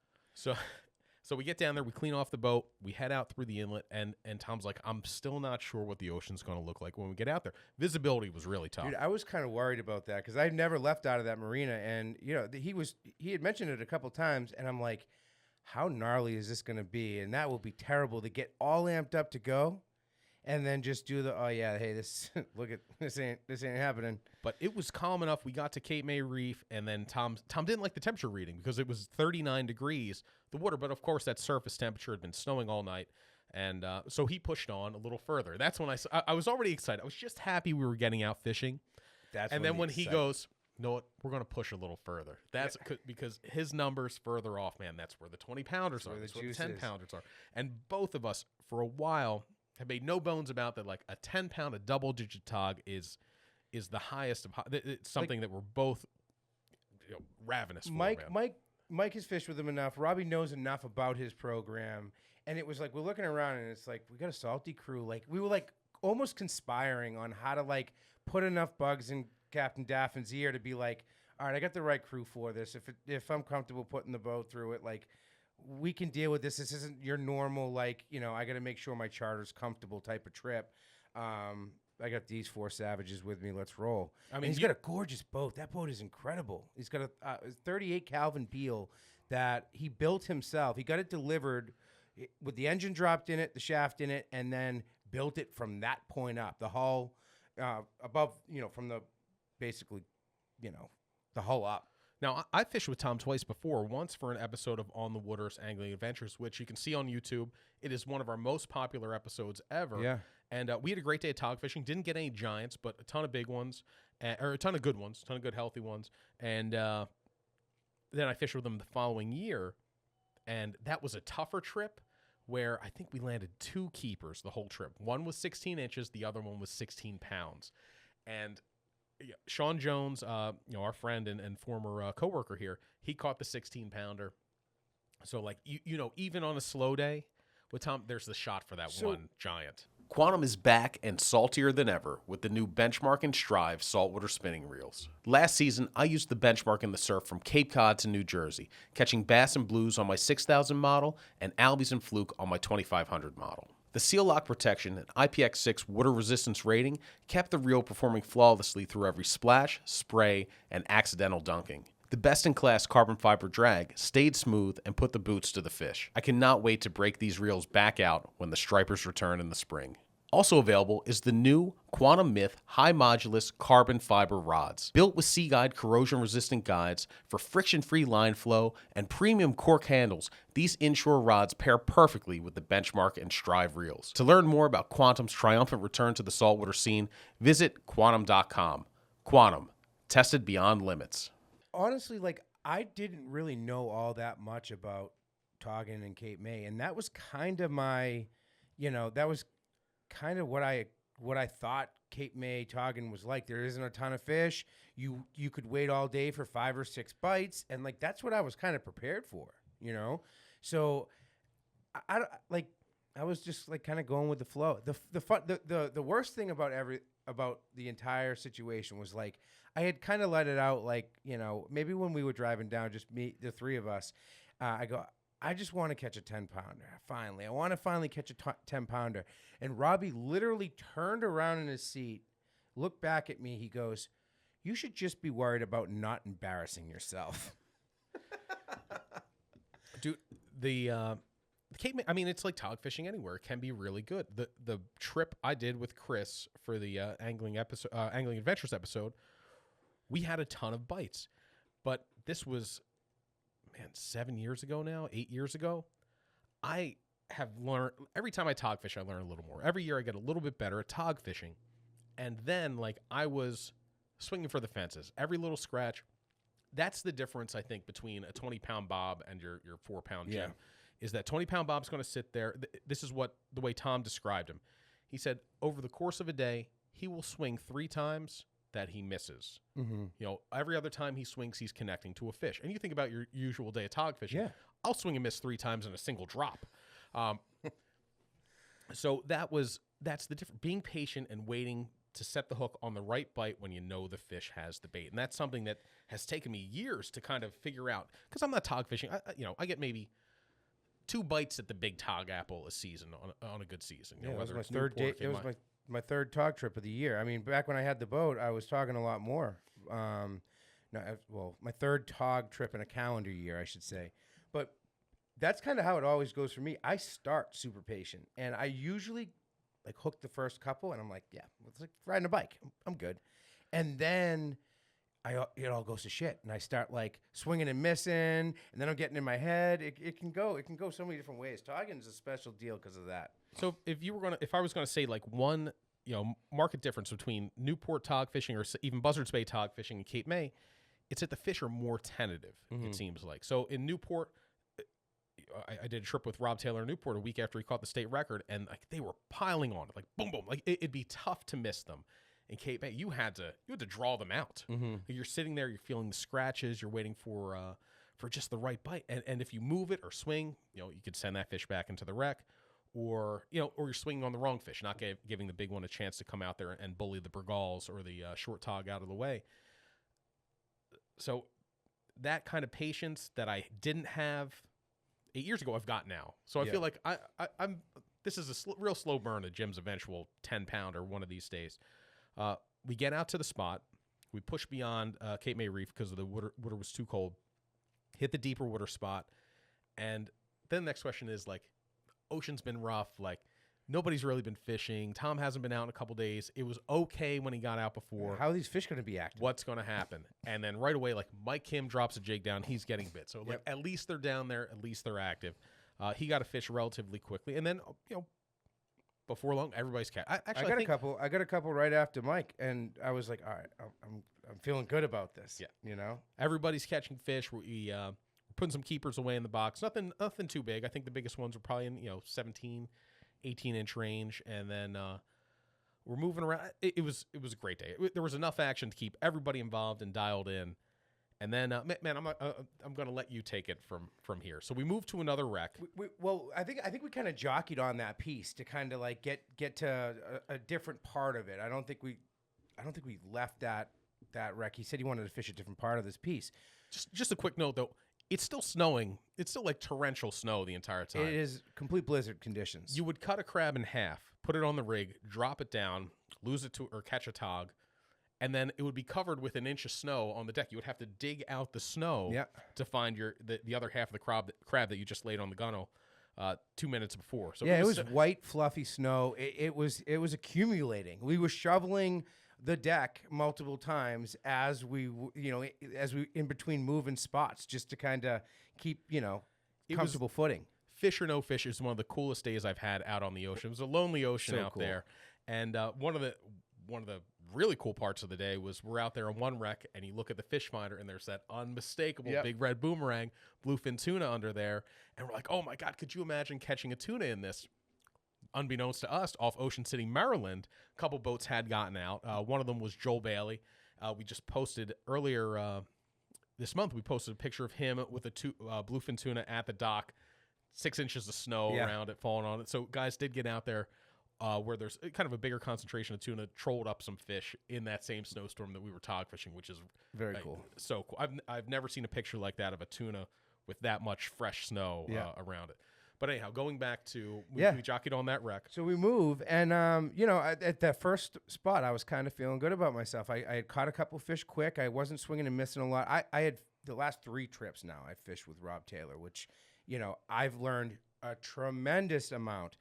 So we get down there, we clean off the boat, we head out through the inlet, and Tom's like, I'm still not sure what the ocean's going to look like when we get out there. Visibility was really tough. Dude, I was kind of worried about that because I've never left out of that marina, and he had mentioned it a couple times, and I'm like, how gnarly is this going to be? And that will be terrible to get all amped up to go, and then just do this ain't happening. But it was calm enough. We got to Cape May Reef, and then Tom didn't like the temperature reading because it was 39 degrees, the water. But, of course, that surface temperature had been snowing all night, and so he pushed on a little further. That's when I was already excited. I was just happy we were getting out fishing. When he goes, you know what, we're going to push a little further. That's because his numbers further off, man, that's where the 20-pounders are. That's where the 10-pounders are. And both of us, for a while, have made no bones about that. Like, a 10-pound, a double-digit tog is the highest of it's something that we're both ravenous for. Mike has fished with him enough. Robbie knows enough about his program, and it was like we're looking around and it's like we got a salty crew. Like, we were like almost conspiring on how to like put enough bugs in Captain Daffin's ear to be like, all right, I got the right crew for this. If I'm comfortable putting the boat through it, like, we can deal with this. This isn't your normal, like, I got to make sure my charter's comfortable type of trip. I got these 4 savages with me. Let's roll. I mean, he's got a gorgeous boat. That boat is incredible. He's got a 38 Calvin Beal that he built himself. He got it delivered with the engine dropped in it, the shaft in it, and then built it from that point up. The hull above, from the basically, the hull up. Now, I fished with Tom twice before, once for an episode of On the Waters Angling Adventures, which you can see on YouTube. It is one of our most popular episodes ever. Yeah. And we had a great day of tog fishing. Didn't get any giants, but a ton of big ones, or a ton of good ones, a ton of good, healthy ones. And then I fished with them the following year, and that was a tougher trip where I think we landed 2 keepers the whole trip. One was 16 inches, the other one was 16 pounds. And Sean Jones, our friend and former coworker here, he caught the 16-pounder. So, like, even on a slow day with Tom, there's the shot for that one giant. Quantum is back and saltier than ever with the new Benchmark and Strive saltwater spinning reels. Last season, I used the Benchmark in the surf from Cape Cod to New Jersey, catching bass and blues on my 6000 model and albies and fluke on my 2500 model. The seal lock protection and IPX6 water resistance rating kept the reel performing flawlessly through every splash, spray, and accidental dunking. The best-in-class carbon fiber drag stayed smooth and put the boots to the fish. I cannot wait to break these reels back out when the stripers return in the spring. Also available is the new Quantum Myth High Modulus Carbon Fiber Rods. Built with Sea Guide corrosion-resistant guides for friction-free line flow and premium cork handles, these inshore rods pair perfectly with the Benchmark and Strive reels. To learn more about Quantum's triumphant return to the saltwater scene, visit quantum.com. Quantum, tested beyond limits. Honestly, like, I didn't really know all that much about Toggin and Cape May, and that was kind of my, that was kind of what I thought Cape May Toggin was like. There isn't a ton of fish. You could wait all day for 5 or 6 bites, and like that's what I was kind of prepared for, So I was just like kind of going with the flow. The worst thing about the entire situation was like I had kind of let it out, like, maybe when we were driving down, just me, the 3 of us, I go, I just want to catch a 10-pounder. Finally, I want to finally catch a 10-pounder. And Robbie literally turned around in his seat, looked back at me. He goes, "You should just be worried about not embarrassing yourself." Dude, the Cape May, I mean, it's like tog fishing anywhere. It can be really good. The trip I did with Chris for the angling adventures episode, we had a ton of bites, but this was, man, 7 years ago now, 8 years ago. I have learned, every time I tog fish, I learn a little more. Every year I get a little bit better at tog fishing. And then, like, I was swinging for the fences. Every little scratch. That's the difference, I think, between a 20-pound bob and your 4-pound jig. Yeah. Is that 20-pound bob's going to sit there. This is the way Tom described him. He said, over the course of a day, he will swing 3 times that he misses. Mm-hmm. You know, every other time he swings, he's connecting to a fish. And you think about your usual day of tog fishing. Yeah. I'll swing and miss 3 times in a single drop. So that's the difference. Being patient and waiting to set the hook on the right bite when you know the fish has the bait. And that's something that has taken me years to kind of figure out, because I'm not tog fishing. I get maybe 2 bites at the big tog apple a season on a good season. You know, It was whether my it's third Newport, day. It was my third tog trip of the year. I mean, back when I had the boat, I was togging a lot more. My third tog trip in a calendar year, I should say. But that's kind of how it always goes for me. I start super patient, and I usually like hook the first couple, and I'm like, yeah, it's like riding a bike. I'm good. And then it all goes to shit, and I start like swinging and missing, and then I'm getting in my head. It can go so many different ways. Togging is a special deal because of that. So if I was gonna say like one, market difference between Newport tog fishing or even Buzzards Bay tog fishing and Cape May, it's that the fish are more tentative. It seems like. So in Newport, I did a trip with Rob Taylor in Newport a week after he caught the state record, and like they were piling on it, like boom, boom, like it'd be tough to miss them. In Cape May, you had to draw them out. You're sitting there, you're feeling the scratches, you're waiting for just the right bite, and if you move it or swing, you could send that fish back into the wreck, or you're swinging on the wrong fish, not giving the big one a chance to come out there and bully the Bergals or the short tog out of the way. So that kind of patience that I didn't have 8 years ago, I've got now. So I feel like I'm. This is a real slow burn to Jim's eventual 10-pounder one of these days. We get out to the spot. We push beyond Cape May Reef because the water was too cold. Hit the deeper water spot, and then the next question is like, ocean's been rough. Like nobody's really been fishing. Tom hasn't been out in a couple days. It was okay when he got out before. How are these fish going to be active? What's going to happen? And then right away, like Mike Kim drops a jig down. He's getting bit. So like at least they're down there. At least they're active. He got a fish relatively quickly, and then before long, everybody's catch. I got a couple right after Mike, and I was like, all right, I'm feeling good about this. Yeah, everybody's catching fish. We putting some keepers away in the box. Nothing too big. I think the biggest ones are probably in 17, 18-inch range, and then we're moving around. It was a great day. There was enough action to keep everybody involved and dialed in. And then, man, I'm going to let you take it from here. So we moved to another wreck. I think we kind of jockeyed on that piece to kind of like get to a different part of it. I don't think we left that wreck. He said he wanted to fish a different part of this piece. Just a quick note though, it's still snowing. It's still like torrential snow the entire time. It is complete blizzard conditions. You would cut a crab in half, put it on the rig, drop it down, lose it to or catch a tog. And then it would be covered with an inch of snow on the deck. You would have to dig out the snow to find the other half of the crab that you just laid on the gunnel 2 minutes before. So it was white, fluffy snow. It was accumulating. We were shoveling the deck multiple times as we in between moving spots just to kind of keep comfortable footing. Fish or no fish is one of the coolest days I've had out on the ocean. It was a lonely ocean out there, and one of the really cool parts of the day was we're out there on one wreck and you look at the fish finder and there's that unmistakable big red boomerang bluefin tuna under there, and we're like, oh my god, could you imagine catching a tuna in this? Unbeknownst to us, off Ocean City, Maryland, a couple boats had gotten out. One of them was Joel Bailey. We just posted earlier this month, we posted a picture of him with a bluefin tuna at the dock, 6 inches of snow around it, falling on it. So guys did get out there where there's kind of a bigger concentration of tuna, trolled up some fish in that same snowstorm that we were tog fishing, which is very cool. So cool. I've never seen a picture like that of a tuna with that much fresh snow around it. But anyhow, going back to we Yeah. jockeyed on that wreck. So we move, and you know, at that first spot, I was kind of feeling good about myself. I had caught a couple fish quick. I wasn't swinging and missing a lot. I had the last 3 trips now. I fished with Rob Taylor, which, you know, I've learned a tremendous amount.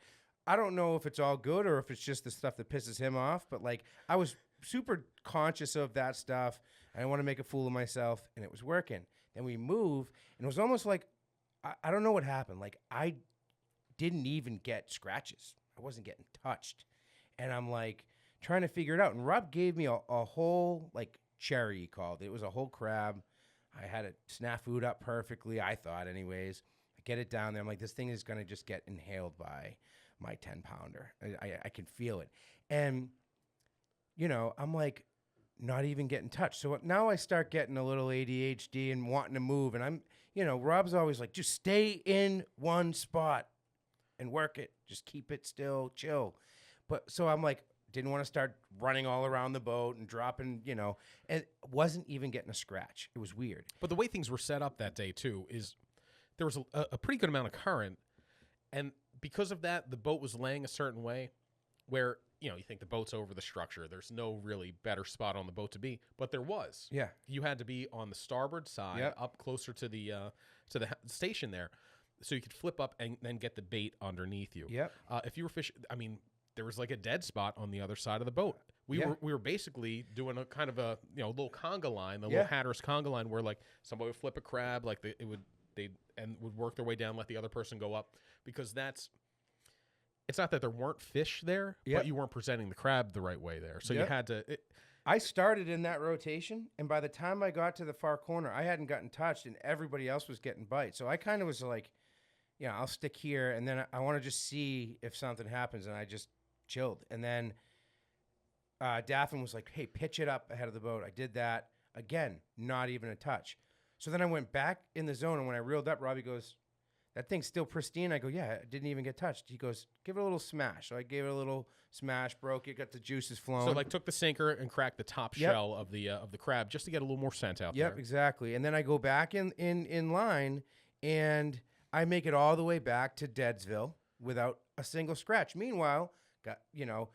I don't know if it's all good or if it's just the stuff that pisses him off, but like I was super conscious of that stuff. I didn't want to make a fool of myself, and it was working. Then we move, and it was almost like I don't know what happened. Like I didn't even get scratches. I wasn't getting touched. And I'm like trying to figure it out. And Rob gave me a whole like cherry, he called it. It was a whole crab. I had it snafu'd up perfectly, I thought anyways. I get it down there. I'm like, this thing is going to just get inhaled by my 10-pounder. I can feel it. And, you know, I'm like not even getting touched. So now I start getting a little ADHD and wanting to move. And I'm, you know, Rob's always like, just stay in one spot and work it. Just keep it still, chill. But so I'm like, didn't want to start running all around the boat and dropping, you know, and wasn't even getting a scratch. It was weird. But the way things were set up that day too is there was a pretty good amount of current, and because of that, the boat was laying a certain way where, you know, you think the boat's over the structure. There's no really better spot on the boat to be, but there was. Yeah. You had to be on the starboard side, Yep. up closer to the station there, so you could flip up and then get the bait underneath you. Yep. If you were fishing, I mean, there was like a dead spot on the other side of the boat. We were basically doing a kind of a, you know, little conga line, the little Hatteras conga line, where like somebody would flip a crab, like they would work their way down, let the other person go up, because it's not that there weren't fish there, but you weren't presenting the crab the right way there. So you had to. I started in that rotation, and by the time I got to the far corner, I hadn't gotten touched, and everybody else was getting bites. So I kind of was like, yeah, I'll stick here, and then I want to just see if something happens, and I just chilled. And then Daffin was like, hey, pitch it up ahead of the boat. I did that. Again, not even a touch. So then I went back in the zone, and when I reeled up, Robbie goes, that thing's still pristine. I go, yeah, it didn't even get touched. He goes, give it a little smash. So I gave it a little smash, broke it, got the juices flowing. So like took the sinker and cracked the top shell of the crab just to get a little more scent out there. Yep, exactly. And then I go back in line, and I make it all the way back to Deadsville without a single scratch. Meanwhile, got, you know,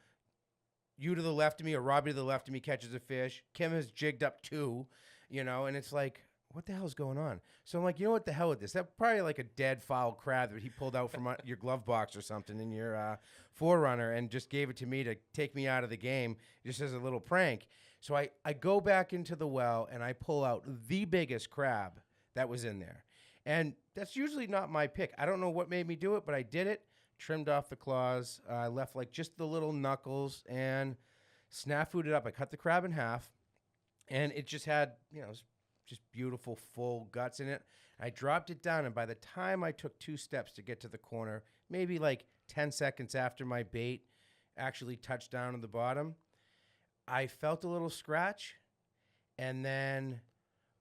you to the left of me or Robbie to the left of me catches a fish. Kim has jigged up 2, you know, and it's like, what the hell's going on? So I'm like, you know what the hell with this? That's probably like a dead foul crab that he pulled out from your glove box or something in your Forerunner and just gave it to me to take me out of the game just as a little prank. So I go back into the well and I pull out the biggest crab that was in there. And that's usually not my pick. I don't know what made me do it, but I did it. Trimmed off the claws. I left like just the little knuckles and snafu'd it up. I cut the crab in half, and it just had, you know, just beautiful full guts in it. I dropped it down, and by the time I took 2 steps to get to the corner, maybe like 10 seconds after my bait actually touched down on the bottom, I felt a little scratch, and then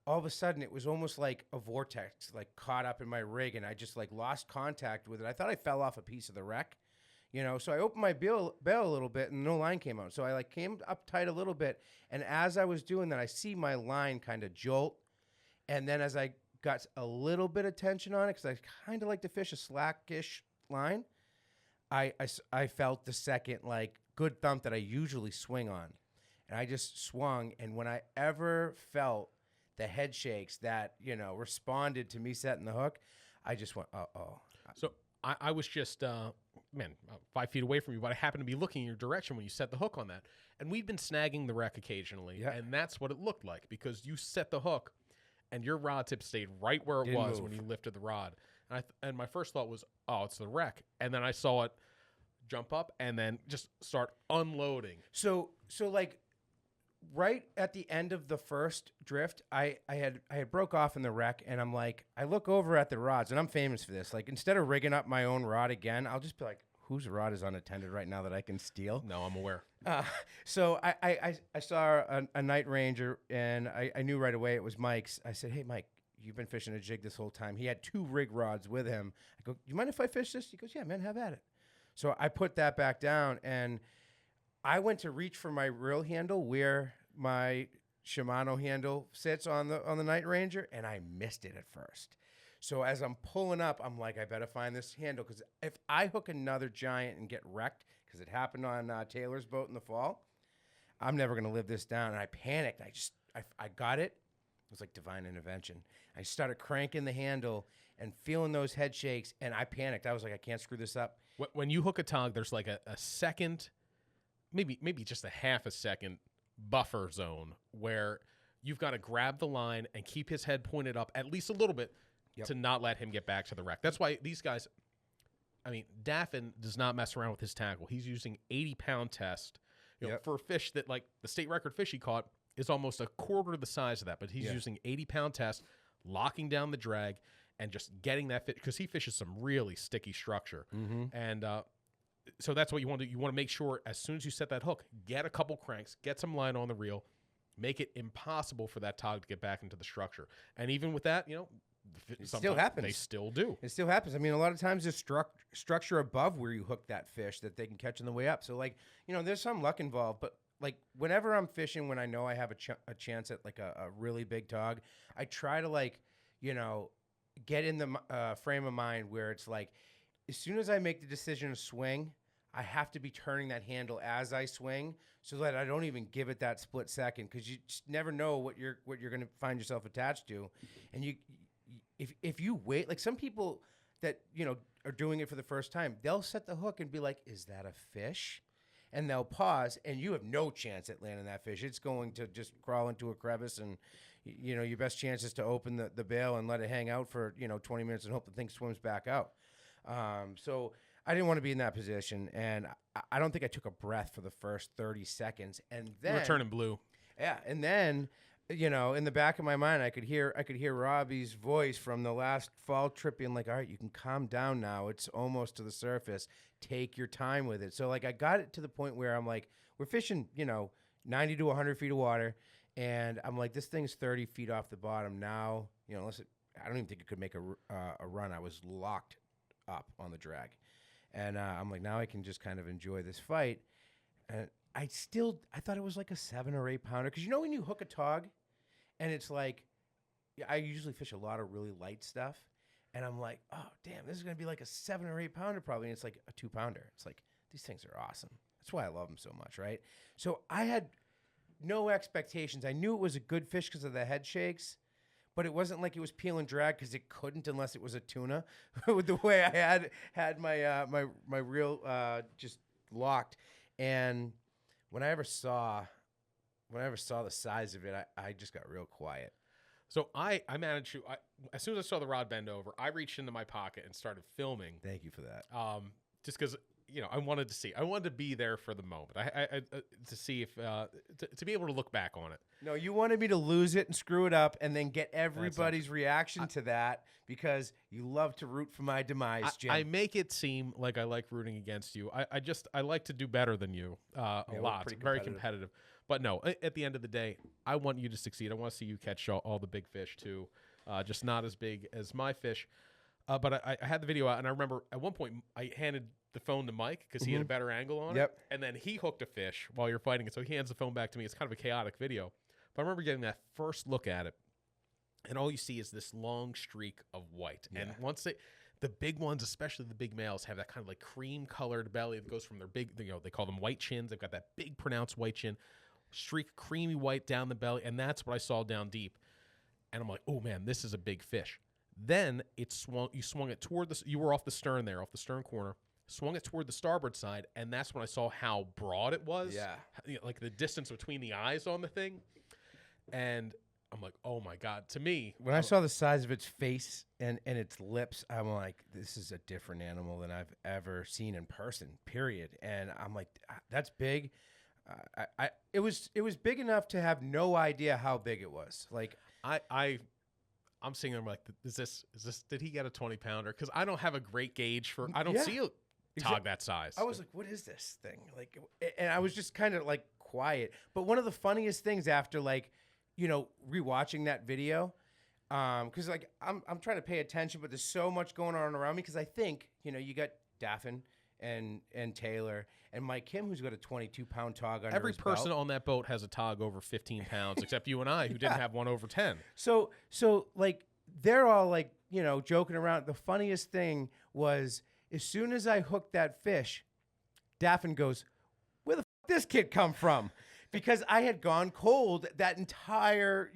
all of a sudden it was almost like a vortex, like caught up in my rig, and I just like lost contact with it. I thought I fell off a piece of the wreck, you know, so I opened my bail a little bit and no line came out. So I like came up tight a little bit, and as I was doing that, I see my line kind of jolt, and then as I got a little bit of tension on it, because I kind of like to fish a slackish line, I felt the second like good thump that I usually swing on, and I just swung, and when I ever felt the head shakes that, you know, responded to me setting the hook, I just went, uh-oh. So I was just, 5 feet away from you, but I happened to be looking in your direction when you set the hook on that. And we've been snagging the wreck occasionally, and that's what it looked like, because you set the hook, and your rod tip stayed right where it was when you lifted the rod. And my first thought was, oh, it's the wreck. And then I saw it jump up and then just start unloading. So like, right at the end of the first drift, I had broke off in the wreck, and I'm like, I look over at the rods, and I'm famous for this. Like, instead of rigging up my own rod again, I'll just be like, whose rod is unattended right now that I can steal? No, I'm aware. So I saw a night ranger, and I knew right away it was Mike's. I said, hey, Mike, you've been fishing a jig this whole time. He had 2 rig rods with him. I go, you mind if I fish this? He goes, yeah, man, have at it. So I put that back down, and I went to reach for my reel handle where my Shimano handle sits on the Night Ranger, and I missed it at first. So as I'm pulling up, I'm like, I better find this handle, because if I hook another giant and get wrecked, because it happened on Taylor's boat in the fall, I'm never gonna live this down. And I panicked. I got it. It was like divine intervention. I started cranking the handle and feeling those head shakes, and I panicked. I was like, I can't screw this up. When you hook a tog, there's like a second, maybe just a half a second buffer zone where you've got to grab the line and keep his head pointed up at least a little bit to not let him get back to the wreck. That's why these guys, I mean, Daffin does not mess around with his tackle. He's using 80-pound test. You know, for a fish that, like, the state record fish he caught is almost a quarter the size of that, but he's using 80-pound test, locking down the drag, and just getting that fish, because he fishes some really sticky structure. And so that's what you want to do. You want to make sure as soon as you set that hook, get a couple cranks, get some line on the reel, make it impossible for that tog to get back into the structure. And even with that, you know, it still happens. They still do. It still happens. I mean, a lot of times there's structure above where you hook that fish that they can catch on the way up. So, like, you know, there's some luck involved. But, like, whenever I'm fishing, when I know I have a chance at, like, a really big tog, I try to, like, you know, get in the frame of mind where it's like, as soon as I make the decision to swing, I have to be turning that handle as I swing, so that I don't even give it that split second, because you just never know what you're going to find yourself attached to. And if you wait, like some people that, you know, are doing it for the first time, they'll set the hook and be like, is that a fish? And they'll pause, and you have no chance at landing that fish. It's going to just crawl into a crevice, and, you know, your best chance is to open the bail and let it hang out for, you know, 20 minutes and hope the thing swims back out. So I didn't want to be in that position, and I don't think I took a breath for the first 30 seconds. And then You were turning blue. Yeah, and then, you know, in the back of my mind, I could hear Robbie's voice from the last fall trip being like, all right, you can calm down now. It's almost to the surface. Take your time with it. So, like, I got it to the point where I'm like, we're fishing, you know, 90 to 100 feet of water, and I'm like, this thing's 30 feet off the bottom now. You know, I don't even think it could make a run. I was locked up on the drag. And I'm like, now I can just kind of enjoy this fight. And I thought it was like a 7 or 8 pounder. Because, you know, when you hook a tog and it's like, I usually fish a lot of really light stuff. And I'm like, oh, damn, this is going to be like a 7 or 8 pounder probably. And it's like a 2 pounder. It's like, these things are awesome. That's why I love them so much, right? So I had no expectations. I knew it was a good fish because of the head shakes. But it wasn't like it was peel and drag, because it couldn't unless it was a tuna. With the way I had my my reel just locked, and when I ever saw the size of it, I just got real quiet. So I managed to, as soon as I saw the rod bend over, I reached into my pocket and started filming. Thank you for that. Just because, you know, I wanted to be there for the moment. I to see if to be able to look back on it. No, you wanted me to lose it and screw it up, and then get everybody's reaction to that, because you love to root for my demise, Jim. I make it seem like I like rooting against you. I like to do better than you a lot. Very competitive. But no, at the end of the day, I want you to succeed. I want to see you catch all the big fish too, just not as big as my fish. But I had the video out, and I remember at one point I handed the phone to Mike because he had a better angle on it. And then he hooked a fish while you're fighting it. So he hands the phone back to me. It's kind of a chaotic video. But I remember getting that first look at it, and all you see is this long streak of white. And once the big ones, especially the big males, have that kind of like cream colored belly that goes from their big, you know, they call them white chins. They've got that big pronounced white chin, streak creamy white down the belly. And that's what I saw down deep. And I'm like, oh man, this is a big fish. Then you swung it toward you were off the stern there, off the stern corner, swung it toward the starboard side. And that's when I saw how broad it was. Yeah. You know, like the distance between the eyes on the thing. And I'm like, oh my God. To me, when I saw the size of its face and its lips, I'm like, this is a different animal than I've ever seen in person, period. And I'm like, that's big. It was big enough to have no idea how big it was. Like I'm seeing them like, is this, did he get a 20 pounder? Cause I don't have a great gauge for, I don't see a tog that size. I was like, what is this thing? Like, and I was just kind of like quiet. But one of the funniest things after, like, you know, rewatching that video, because like I'm trying to pay attention, but there's so much going on around me. Because I think, you know, you got Daffin and Taylor and Mike Kim, who's got a 22-pound tog under Every his person belt. on that boat has a tog over 15 pounds, except you and I, who didn't have one over 10. So like they're all like joking around. The funniest thing was as soon as I hooked that fish, Daffin goes, "Where the f- this kid come from?" Because I had gone cold that entire,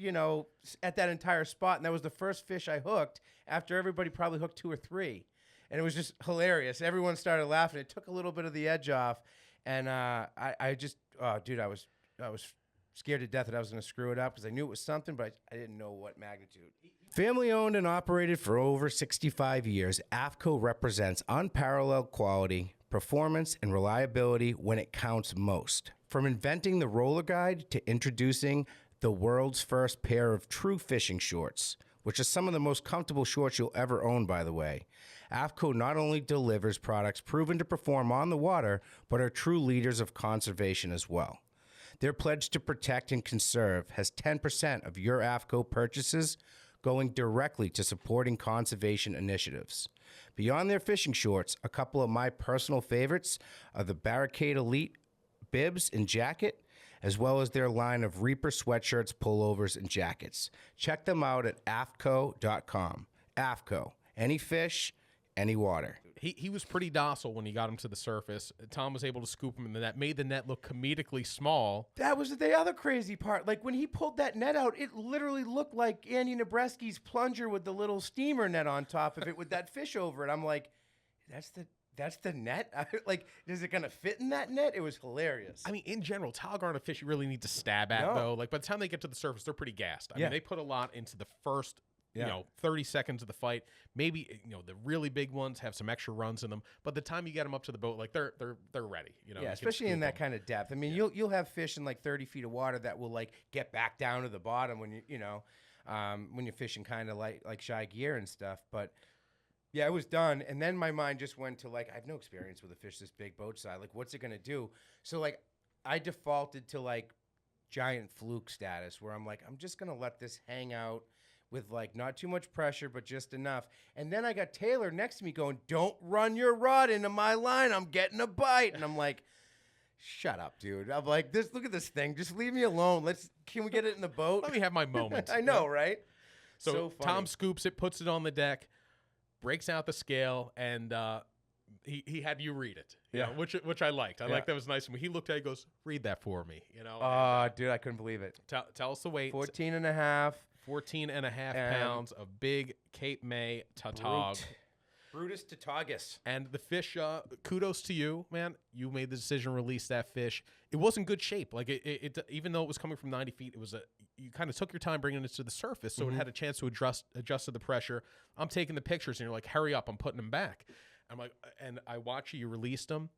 at that entire spot. And that was the first fish I hooked after everybody probably hooked 2 or 3. And it was just hilarious. Everyone started laughing. It took a little bit of the edge off. And I just, dude, I was scared to death that I was going to screw it up because I knew it was something, but I didn't know what magnitude. Family owned and operated for over 65 years, AFCO represents unparalleled quality, performance, and reliability when it counts most. From inventing the roller guide to introducing the world's first pair of true fishing shorts, which are some of the most comfortable shorts you'll ever own, by the way. AFCO not only delivers products proven to perform on the water, but are true leaders of conservation as well. Their pledge to protect and conserve has 10% of your AFCO purchases going directly to supporting conservation initiatives. Beyond their fishing shorts, a couple of my personal favorites are the Barricade Elite bibs and jacket, as well as their line of Reaper sweatshirts, pullovers, and jackets. Check them out at afco.com. AFCO, any fish, any water. He was pretty docile when he got him to the surface. Tom was able to scoop him in the net, made the net look comedically small. That was the other crazy part. Like when he pulled that net out, it literally looked like Andy Nebreski's plunger with the little steamer net on top of it with that fish over it. I'm like, that's the net? Like, is it going to fit in that net? It was hilarious. I mean, in general, Tautog aren't a fish you really need to stab at, though. Like, by the time they get to the surface, they're pretty gassed. I mean, they put a lot into the first 30 seconds of the fight. Maybe, the really big ones have some extra runs in them. But the time you get them up to the boat, like, they're ready. Especially in that kind of depth. I mean, you'll have fish in like 30 feet of water that will like get back down to the bottom when when you're fishing kind of like shy gear and stuff. But yeah, it was done. And then my mind just went to like, I have no experience with a fish this big boat side. Like, what's it going to do? So like, I defaulted to like giant fluke status where I'm like, I'm just going to let this hang out with like not too much pressure, but just enough. And then I got Taylor next to me going, "Don't run your rod into my line. I'm getting a bite." And I'm like, shut up, dude. I'm like, look at this thing. Just leave me alone. Can we get it in the boat? Let me have my moment. I know, right? So Tom scoops it, puts it on the deck, breaks out the scale, and he had you read it. Which I liked. I liked that was nice. When he looked at it, he goes, "Read that for me." Dude, I couldn't believe it. Tell us the weight. 14 and a half. 14.5 pounds of big Cape May Tautog. Brutus Tautogus. And the fish, kudos to you, man. You made the decision to release that fish. It was in good shape. Like it even though it was coming from 90 feet, you kind of took your time bringing it to the surface, so it had a chance to adjust to the pressure. I'm taking the pictures, and you're like, "Hurry up, I'm putting them back." I'm like, and I watch you released them,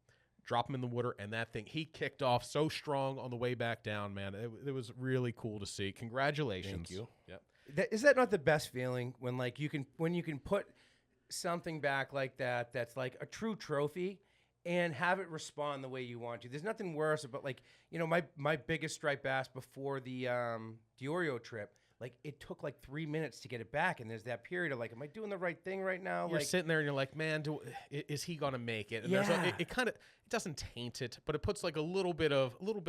drop them in the water, and that thing, he kicked off so strong on the way back down, man. It was really cool to see. Congratulations. Thank you. Yep. Is that not the best feeling when you can put something back like that that's like a true trophy and have it respond the way you want to? There's nothing worse, but my biggest striped bass before the Oreo trip, like it took like 3 minutes to get it back, and there's that period of like, am I doing the right thing right now? You're like sitting there and you're like, man, is he gonna make it? And it kind of, it doesn't taint it, but it puts like a little bit of little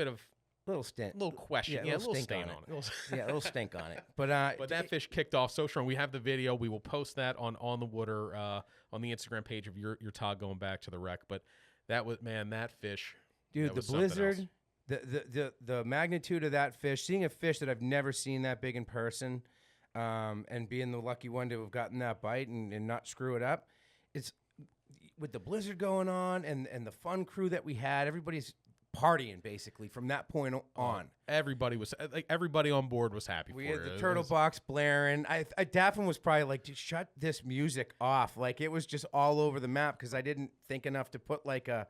stint, little question, a little stain stink on it. Yeah, a little stink on it. But that fish kicked off so strong. We have the video. We will post that on the water on the Instagram page of your Todd going back to the wreck. But that was, man, that fish, dude, that the was something blizzard. else. The magnitude of that fish, seeing a fish that I've never seen that big in person, and being the lucky one to have gotten that bite and not screw it up, it's with the blizzard going on and the fun crew that we had, everybody's partying basically from that point on. Everybody on board was happy. We for had it. the turtle box blaring. Daffin was probably like, "Dude, shut this music off." Like it was just all over the map because I didn't think enough to put like a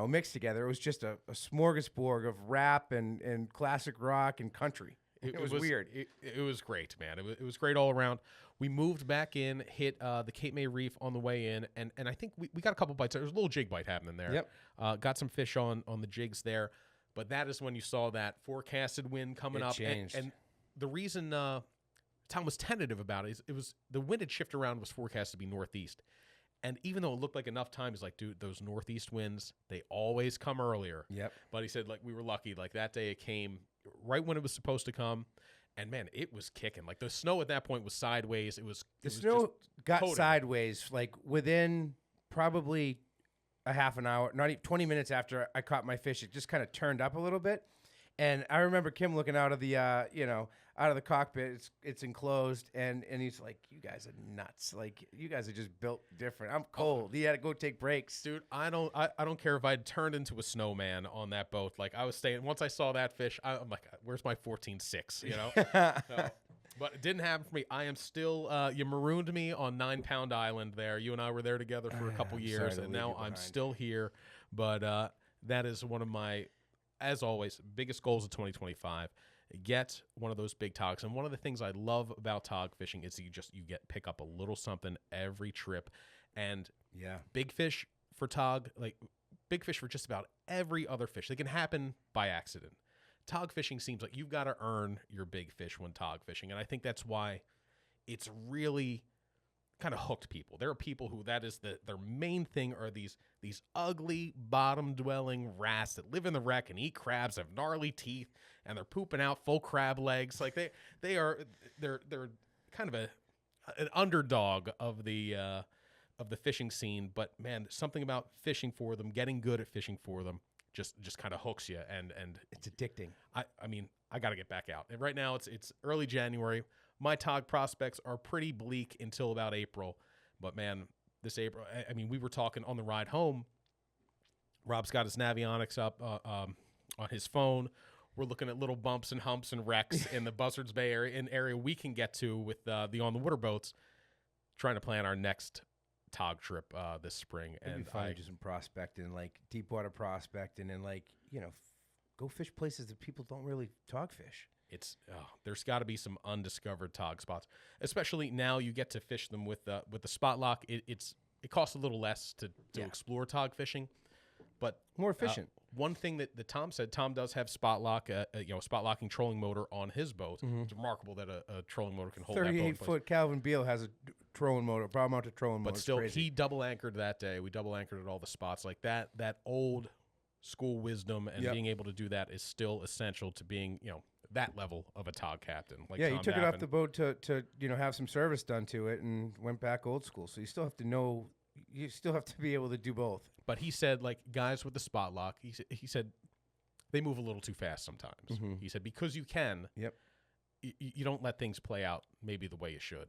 mix together. It was just a smorgasbord of rap and classic rock and country. It was weird. It was great, man. It was great all around. We moved back in, hit the Cape May Reef on the way in, and I think we got a couple bites. There was a little jig bite happening there. Yep. Got some fish on the jigs there, but that is when you saw that forecasted wind coming up. Changed. And the reason Tom was tentative about it is it was the wind had shifted around, was forecast to be northeast. And even though it looked like enough time, he's like, "Dude, those northeast winds, they always come earlier." Yep. But he said, like, we were lucky. Like, that day it came right when it was supposed to come. And man, it was kicking. Like the snow at that point was sideways. The snow got coating. sideways like within probably a half an hour, not even 20 minutes after I caught my fish. It just kind of turned up a little bit. And I remember Kim looking out of the, out of the cockpit. It's enclosed, and he's like, "You guys are nuts! Like you guys are just built different. I'm cold. He had to go take breaks, Dude, I don't care if I turned into a snowman on that boat. Like I was staying. Once I saw that fish, I'm like, "Where's my 14.6?" You know. No. But it didn't happen for me. I am still. You marooned me on 9 Pound Island. There, you and I were there together for a couple I'm years, sorry to and leave now you I'm behind. still here. But that is one of my, as always, biggest goals of 2025. Get one of those big togs. And one of the things I love about tog fishing is you pick up a little something every trip. And Yeah. big fish for tog, like big fish for just about every other fish. They can happen by accident. Tog fishing seems like you've got to earn your big fish when tog fishing. And I think that's why it's really kind of hooked people. There are people who that is their main thing are these ugly bottom dwelling rats that live in the wreck and eat crabs, have gnarly teeth, and they're pooping out full crab legs. Like they're kind of an underdog of the fishing scene. But man, something about fishing for them, getting good at fishing for them, just kind of hooks you, and It's addicting. I mean, I got to get back out. And right now it's early January. My tog prospects are pretty bleak until about April. But man, this April, I mean, we were talking on the ride home. Rob's got his Navionics up on his phone. We're looking at little bumps and humps and wrecks in the Buzzards Bay area, an area we can get to with the on the water boats, trying to plan our next tog trip this spring. It'd And be fun to do some prospecting, like deep water prospecting, and like go fish places that people don't really tog fish. There's got to be some undiscovered tog spots, especially now you get to fish them with the spot lock. It costs a little less to explore tog fishing, but More efficient. one thing that Tom said, Tom does have spot lock, spot locking trolling motor on his boat. It's remarkable that a trolling motor can hold that boat in place. 38-foot Calvin Beal has a trolling motor, power mounted trolling motor. But It's still, crazy. he double anchored that day. We double anchored at all the spots like that. That old school wisdom and Yep. being able to do that is still essential to being that level of a tog captain. Like Yeah, Tom he took it off Daffin. the boat to have some service done to it and went back old school. So you still have to know, you still have to be able to do both. But he said, like, guys with the spot lock, he said they move a little too fast sometimes. He said because you can, Yep. you don't let things play out maybe the way you should.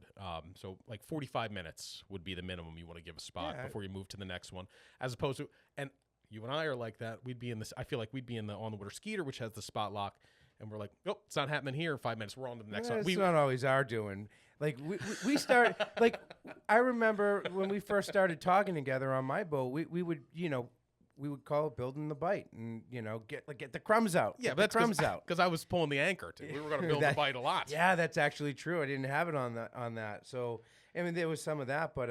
So like 45 minutes would be the minimum you want to give a spot Yeah. before you move to the next one, as opposed to, and you and I are like that. We'd be in this. I feel like we'd be in the on the water Skeeter, which has the spot lock. And we're like, nope, it's not happening here. 5 minutes, we're on to the next one. It's not always our doing. Like we start like I remember when we first started talking together on my boat, we would call it building the bite and get the crumbs out. Yeah, Get but that's the crumbs out. because I was pulling the anchor. We were going to build the bite a lot. Yeah, that's actually true. I didn't have it on that. So I mean, there was some of that, but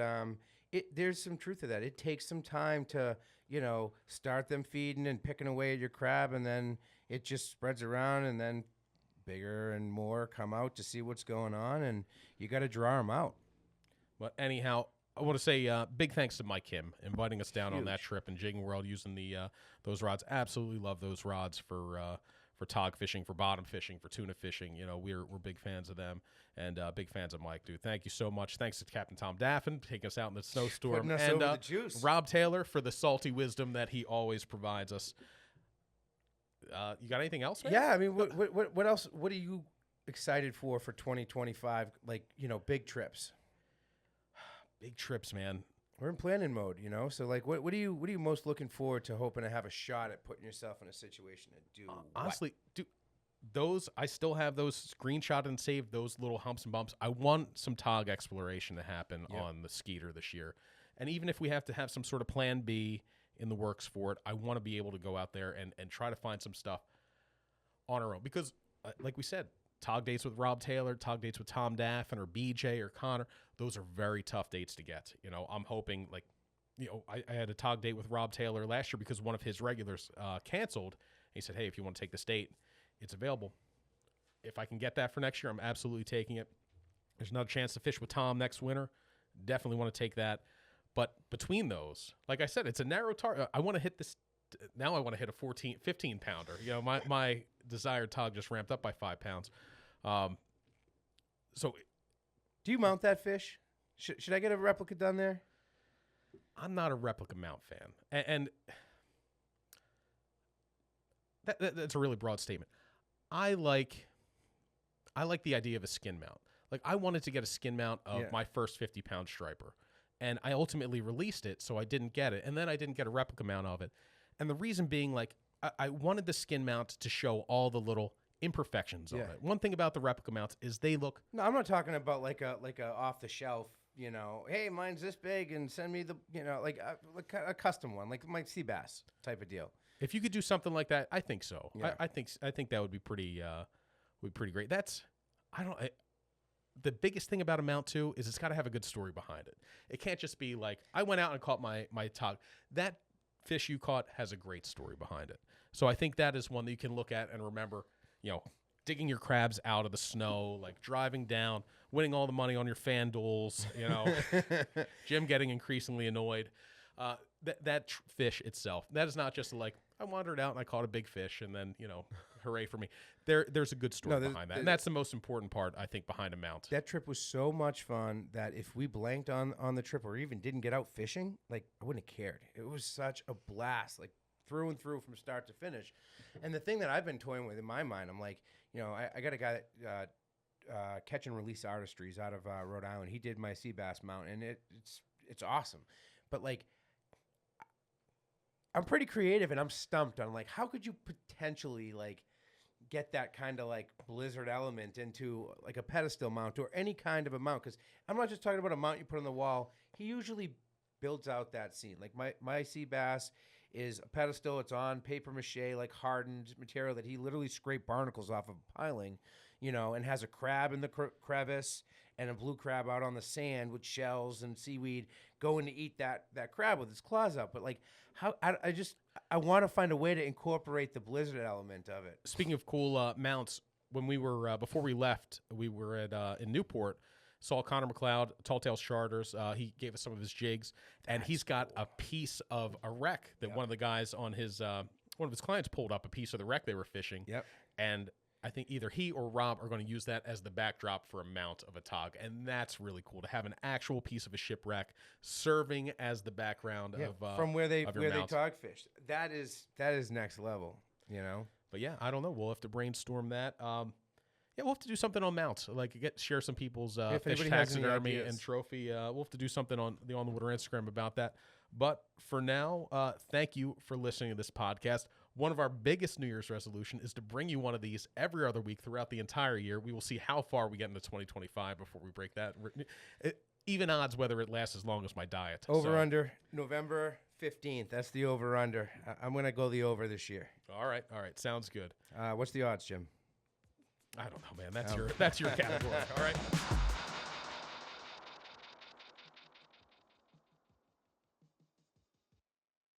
there's some truth to that. It takes some time to start them feeding and picking away at your crab, and then it just spreads around, and then bigger and more come out to see what's going on, and you got to draw them out. But anyhow, I want to say big thanks to Mike Kim inviting us down on that trip and Jigging World using those rods. Absolutely love those rods for tog fishing, for bottom fishing, for tuna fishing. We're big fans of them and big fans of Mike, dude. Thank you so much. Thanks to Captain Tom Daffin for taking us out in the snowstorm. Putting us and over the juice. Rob Taylor for the salty wisdom that he always provides us. You got anything else, man? Yeah, I mean, what else? What are you excited for 2025? Like big trips. Big trips, man. We're in planning mode, So like, what are you most looking forward to, hoping to have a shot at putting yourself in a situation to do? what? Honestly, dude, those I still have those screenshot and saved, those little humps and bumps. I want some tog exploration to happen on the Skeeter this year, and even if we have to have some sort of plan B in the works for it, I want to be able to go out there and try to find some stuff on our own because, like we said, tog dates with Rob Taylor, tog dates with Tom Daffin or BJ or Connor, those are very tough dates to get. I'm hoping I had a tog date with Rob Taylor last year because one of his regulars canceled. He said, hey, if you want to take this date, it's available. If I can get that for next year, I'm absolutely taking it. There's another chance to fish with Tom next winter. Definitely want to take that. But between those, like I said, it's a narrow target. I want to hit this. Now I want to hit a 15 pounder. My desired tog just ramped up by 5 pounds. So Do you mount that fish? Should I get a replica done there? I'm not a replica mount fan, and that's a really broad statement. I like the idea of a skin mount. Like, I wanted to get a skin mount of my first 50-pound striper, and I ultimately released it, so I didn't get it, and then I didn't get a replica mount of it. And the reason being, like, I wanted the skin mount to show all the little imperfections on it. One thing about the replica mounts is they look. No, I'm not talking about like a off the shelf. You know, hey, mine's this big, and send me the like a custom one, like my sea bass type of deal. If you could do something like that, I think so. Yeah. I think that would be pretty great. The biggest thing about a mount too is it's got to have a good story behind it. It can't just be like, I went out and caught my tog. That fish you caught has a great story behind it. So I think that is one that you can look at and remember, digging your crabs out of the snow, like driving down, winning all the money on your FanDuels, Jim getting increasingly annoyed. That fish itself, that is not just like, I wandered out and I caught a big fish and then, hooray for me. There's a good story behind that. And that's the most important part, I think, behind a mount. That trip was so much fun that if we blanked on the trip or even didn't get out fishing, like, I wouldn't have cared. It was such a blast, like through and through from start to finish. And the thing that I've been toying with in my mind, I'm like, I got a guy that catch and release artistries out of Rhode Island. He did my sea bass mount, and it's awesome. But like, I'm pretty creative, and I'm stumped on like, how could you potentially like get that kind of like blizzard element into like a pedestal mount or any kind of a mount? Because I'm not just talking about a mount you put on the wall. He usually builds out that scene. Like my sea bass is a pedestal. It's on paper mache, like hardened material that he literally scraped barnacles off of piling, and has a crab in the crevice and a blue crab out on the sand with shells and seaweed going to eat that crab with its claws out. But like, how I want to find a way to incorporate the blizzard element of it. Speaking of cool mounts, when we were before we left, we were at in Newport. Saw Connor McLeod, Tall Tales Charters. He gave us some of his jigs, and he's got a piece of a wreck that one of the guys on his one of his clients pulled up a piece of the wreck they were fishing. Yep. And I think either he or Rob are going to use that as the backdrop for a mount of a tog, and that's really cool to have an actual piece of a shipwreck serving as the background of from where they mount. tog fished. That is next level, But yeah, I don't know. We'll have to brainstorm that. Yeah, we'll have to do something on mounts. Like share some people's fish taxidermy and trophy. We'll have to do something on the Water Instagram about that. But for now, thank you for listening to this podcast. One of our biggest New Year's resolution is to bring you one of these every other week throughout the entire year. We will see how far we get into 2025 before we break that. Even odds whether it lasts as long as my diet. Over-under, November 15th. That's the over-under. I'm going to go the over this year. All right. Sounds good. What's the odds, Jim? I don't know, man. That's your category. All right.